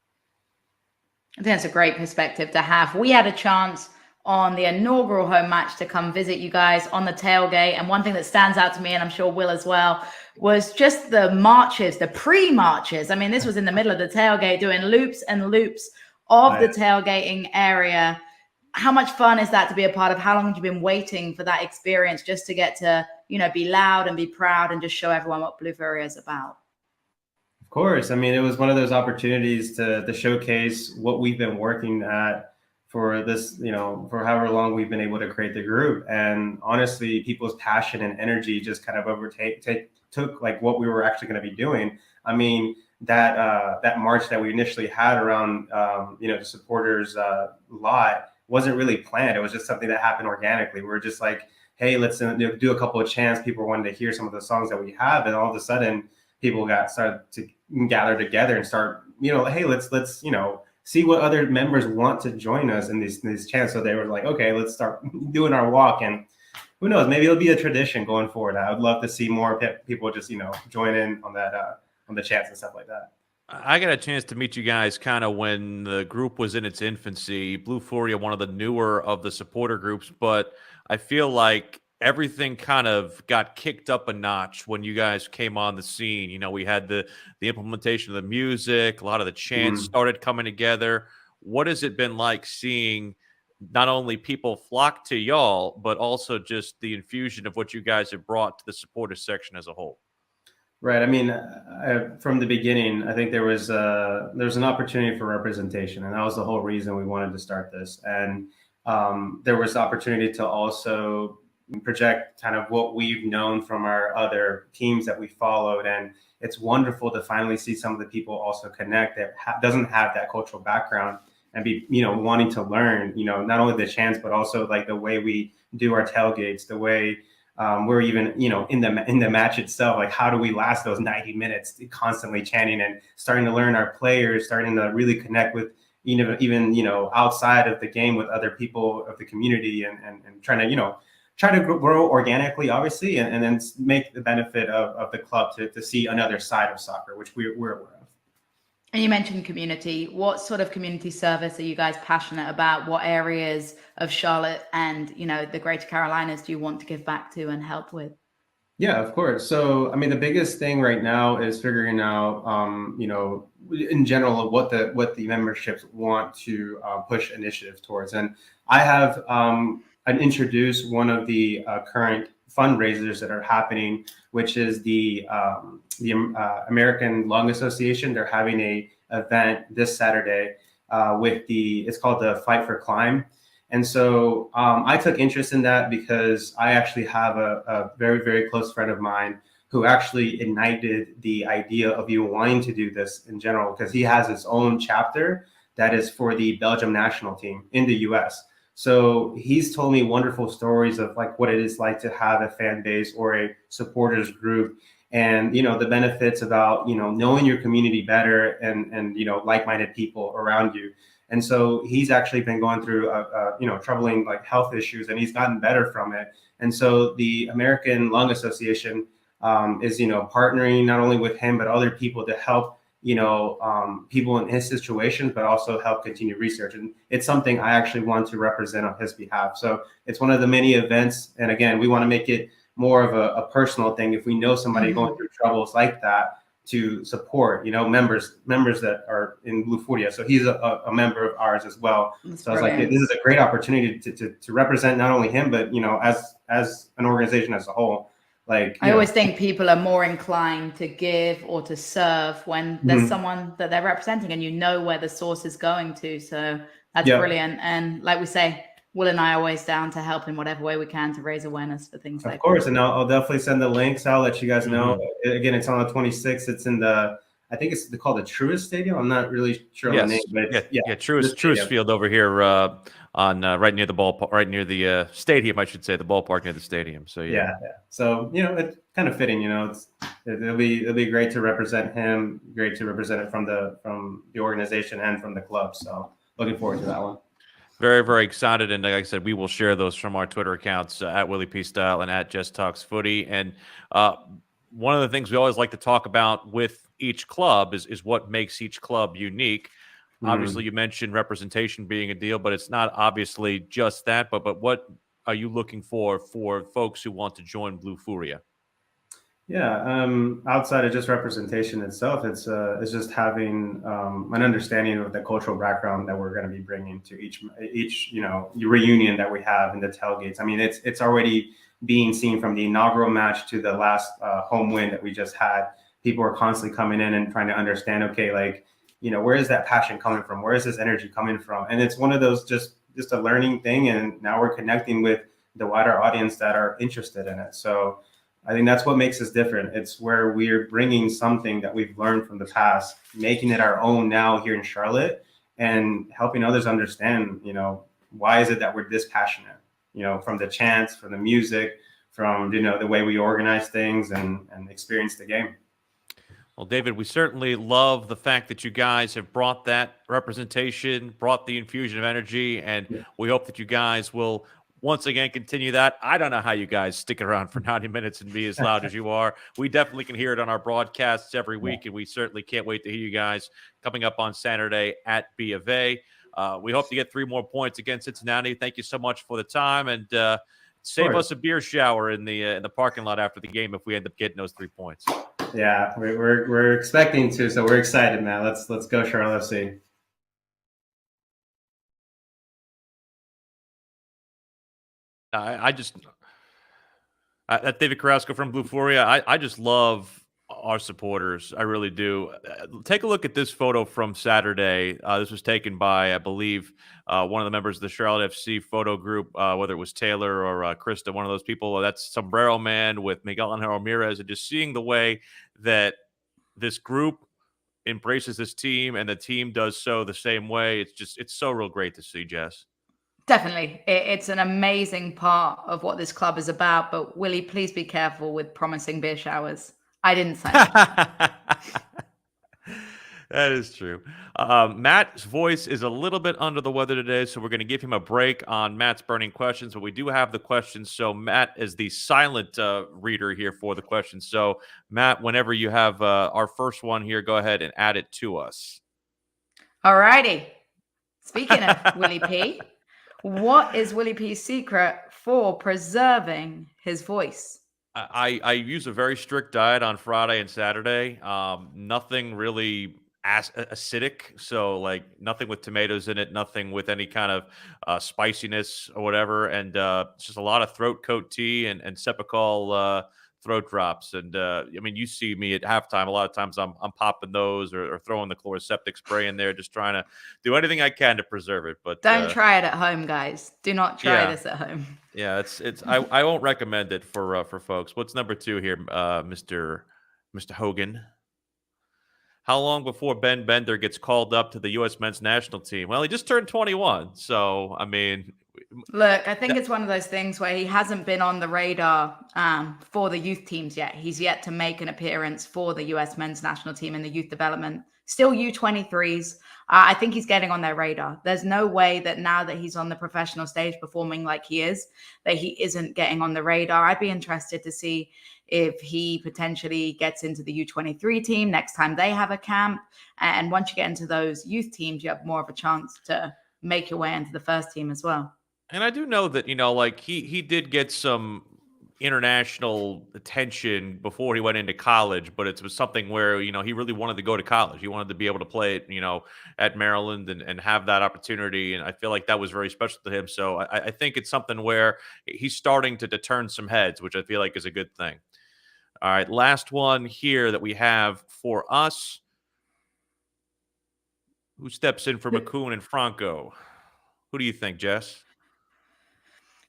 [SPEAKER 2] I think that's a great perspective to have. We had a chance on the inaugural home match to come visit you guys on the tailgate, and one thing that stands out to me, and I'm sure Will as well, was just the marches, the pre-marches. I mean, this was in the middle of the tailgate, doing loops and loops of the tailgating area. How much fun is that to be a part of? How long have you been waiting for that experience, just to get to, be loud and be proud and just show everyone what Blue Furia is about?
[SPEAKER 9] Of course. I mean, it was one of those opportunities to showcase what we've been working at for this, for however long we've been able to create the group. And honestly, people's passion and energy just kind of took like what we were actually going to be doing. I mean, that march that we initially had around, the supporters lot wasn't really planned. It was just something that happened organically. We were just like, hey, let's do a couple of chants. People wanted to hear some of the songs that we have. And all of a sudden, people started to gather together and start, hey, let's see what other members want to join us in these chants. So they were like, okay, let's start doing our walk. And who knows, maybe it'll be a tradition going forward. I would love to see more people just, join in on that, on the chants and stuff like that.
[SPEAKER 1] I got a chance to meet you guys kind of when the group was in its infancy. Blue Furia, one of the newer of the supporter groups, but I feel like everything kind of got kicked up a notch when you guys came on the scene. We had the implementation of the music, a lot of the chants started coming together. What has it been like seeing not only people flock to y'all, but also just the infusion of what you guys have brought to the supporter section as a whole?
[SPEAKER 9] Right. I mean, from the beginning, I think there was an opportunity for representation, and that was the whole reason we wanted to start this. And there was the opportunity to also project kind of what we've known from our other teams that we followed. And it's wonderful to finally see some of the people also connect that doesn't have that cultural background and be, wanting to learn, not only the chants, but also like the way we do our tailgates, the way we're even, in the match itself, like how do we last those 90 minutes constantly chanting and starting to learn our players, starting to really connect with even outside of the game with other people of the community and trying to grow organically, obviously, and then make the benefit of the club to see another side of soccer, which we're aware of.
[SPEAKER 2] And you mentioned community. What sort of community service are you guys passionate about? What areas of Charlotte and, the Greater Carolinas do you want to give back to and help with?
[SPEAKER 9] Yeah, of course. So, I mean, the biggest thing right now is figuring out, in general, what the memberships want to push initiative towards. And I have introduced one of the current fundraisers that are happening, which is the American Lung Association. They're having a event this Saturday it's called the Fight for Climb. And so I took interest in that because I actually have a very, very close friend of mine who actually ignited the idea of you wanting to do this in general, because he has his own chapter that is for the Belgium national team in the US. So he's told me wonderful stories of like what it is like to have a fan base or a supporters group, and the benefits about knowing your community better and like-minded people around you. And so he's actually been going through troubling like health issues, and he's gotten better from it. And so the American Lung Association is partnering not only with him but other people to help people in his situations, but also help continue research. And it's something I actually want to represent on his behalf. So it's one of the many events. And again, we want to make it more of a personal thing. If we know somebody going through troubles like that, to support, members that are in Blue Furia. So he's a member of ours as well.
[SPEAKER 2] That's
[SPEAKER 9] so I was like, this is a great opportunity to represent not only him, but, as an organization as a whole. Like,
[SPEAKER 2] I always think people are more inclined to give or to serve when there's someone that they're representing and where the source is going to. So that's brilliant. And like we say, Will and I are always down to help in whatever way we can to raise awareness for things like that.
[SPEAKER 9] Of course. And I'll definitely send the links. I'll let you guys know. Again, it's on the 26th. It's in I think it's called the Truist Stadium. I'm not really sure on the name, but
[SPEAKER 1] Truist Field over here on right near the ballpark, right near the stadium, I should say, the ballpark near the stadium. So yeah.
[SPEAKER 9] So it's kind of fitting. It'll be great to represent him. Great to represent it from the organization and from the club. So looking forward to that one.
[SPEAKER 1] Very, very excited. And like I said, we will share those from our Twitter accounts at Willie P. Style and at Jess Talks Footy. And one of the things we always like to talk about with each club is what makes each club unique. Obviously, you mentioned representation being a deal, but it's not obviously just that. But what are you looking for folks who want to join Blue Furia?
[SPEAKER 9] Yeah, outside of just representation itself, it's just having an understanding of the cultural background that we're going to be bringing to each reunion that we have in the tailgates. I mean, it's already being seen from the inaugural match to the last home win that we just had. People are constantly coming in and trying to understand, okay, like, where is that passion coming from? Where is this energy coming from? And it's one of those just just a learning thing, and now we're connecting with the wider audience that are interested in it. So I think that's what makes us different. It's where we're bringing something that we've learned from the past, making it our own now here in Charlotte, and helping others understand, why is it that we're this passionate, from the chants, from the music, from, the way we organize things and experience the game.
[SPEAKER 1] Well, David, we certainly love the fact that you guys have brought that representation, brought the infusion of energy, and we hope that you guys will once again continue that. I don't know how you guys stick around for 90 minutes and be as loud as you are. We definitely can hear it on our broadcasts every week, and we certainly can't wait to hear you guys coming up on Saturday at B of A. We hope to get 3 more points against Cincinnati. Thank you so much for the time, and save us a beer shower in the parking lot after the game if we end up getting those 3 points.
[SPEAKER 9] Yeah, we're expecting to, so we're excited, man. Let's go Charlotte FC.
[SPEAKER 1] That's David Carrasco from Blue Furia. I just love our supporters. I really do. Take a look at this photo from Saturday. This was taken by, I believe, one of the members of the Charlotte FC photo group, whether it was Taylor or Krista, one of those people. That's Sombrero Man with Miguel Angel Ramirez, and just seeing the way that this group embraces this team and the team does so the same way. It's so real great to see, Jess.
[SPEAKER 2] Definitely. It's an amazing part of what this club is about. But Willie, please be careful with promising beer showers. I didn't say that.
[SPEAKER 1] That is true. Matt's voice is a little bit under the weather today, so we're going to give him a break on Matt's burning questions, but we do have the questions. So Matt is the silent reader here for the questions. So Matt, whenever you have our first one here, go ahead and add it to us.
[SPEAKER 2] All righty. Speaking of Willie P, what is Willie P's secret for preserving his voice?
[SPEAKER 1] I use a very strict diet on Friday and Saturday. Nothing really acidic, so like nothing with tomatoes in it, nothing with any kind of spiciness or whatever, and it's just a lot of throat coat tea and Cepacol throat drops. And I mean, you see me at halftime. A lot of times I'm popping those or throwing the chloroseptic spray in there, just trying to do anything I can to preserve it. But
[SPEAKER 2] don't try it at home, guys. Do not try this at home.
[SPEAKER 1] Yeah, I won't recommend it for folks. What's number 2 here, Mr. Hogan? How long before Ben Bender gets called up to the U.S. men's national team? Well, he just turned 21, so I mean,
[SPEAKER 2] look, I think it's one of those things where he hasn't been on the radar for the youth teams yet. He's yet to make an appearance for the U.S. men's national team in the youth development. Still U23s. I think he's getting on their radar. There's no way that now that he's on the professional stage performing like he is, that he isn't getting on the radar. I'd be interested to see if he potentially gets into the U23 team next time they have a camp. And once you get into those youth teams, you have more of a chance to make your way into the first team as well.
[SPEAKER 1] And I do know that, like he did get some international attention before he went into college, but it was something where, he really wanted to go to college. He wanted to be able to play it, at Maryland and have that opportunity. And I feel like that was very special to him. So I think it's something where he's starting to turn some heads, which I feel like is a good thing. All right, last one here that we have for us. Who steps in for McCoon and Franco? Who do you think, Jess?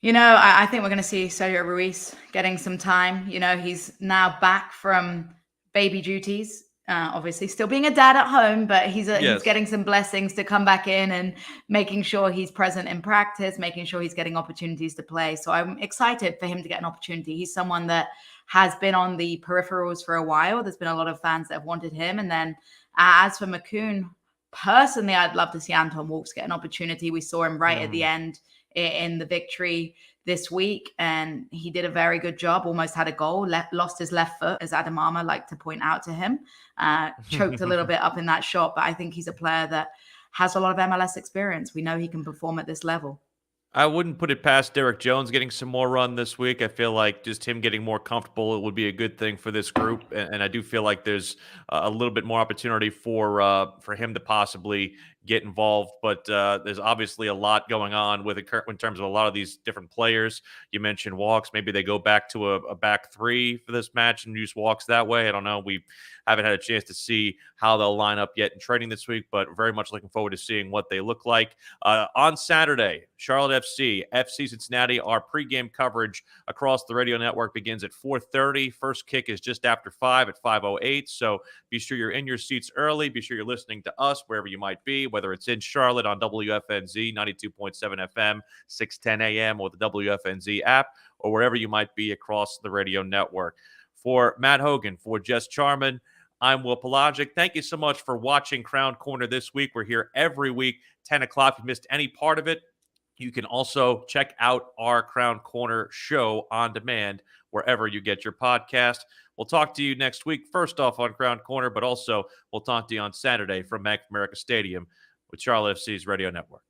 [SPEAKER 2] I think we're going to see Sergio Ruiz getting some time. He's now back from baby duties, obviously still being a dad at home, but he's getting some blessings to come back in and making sure he's present in practice, making sure he's getting opportunities to play. So I'm excited for him to get an opportunity. He's someone that has been on the peripherals for a while. There's been a lot of fans that have wanted him. And then as for McCoon, personally, I'd love to see Anton Walkes get an opportunity. We saw him right at the end in the victory this week, and he did a very good job. Almost had a goal, lost his left foot, as Adam Armour liked to point out to him. Choked a little bit up in that shot, but I think he's a player that has a lot of MLS experience. We know he can perform at this level.
[SPEAKER 1] I wouldn't put it past Derek Jones getting some more run this week. I feel like just him getting more comfortable, it would be a good thing for this group. And I do feel like there's a little bit more opportunity for him to possibly get involved. But there's obviously a lot going on with it in terms of a lot of these different players. You mentioned walks. Maybe they go back to a back three for this match and use walks that way. I don't know. We haven't had a chance to see how they'll line up yet in training this week, but very much looking forward to seeing what they look like. On Saturday, Charlotte FC Cincinnati, our pregame coverage across the radio network begins at 4:30. First kick is just after 5 at 5:08. So be sure you're in your seats early. Be sure you're listening to us wherever you might be, whether it's in Charlotte on WFNZ 92.7 FM, 610 AM, or the WFNZ app, or wherever you might be across the radio network. For Matt Hogan, for Jess Charman, I'm Will Pelagic. Thank you so much for watching Crown Corner this week. We're here every week, 10 o'clock. If you missed any part of it, you can also check out our Crown Corner show on demand wherever you get your podcast. We'll talk to you next week, first off on Crown Corner, but also we'll talk to you on Saturday from Bank of America Stadium with Charlotte FC's Radio Network.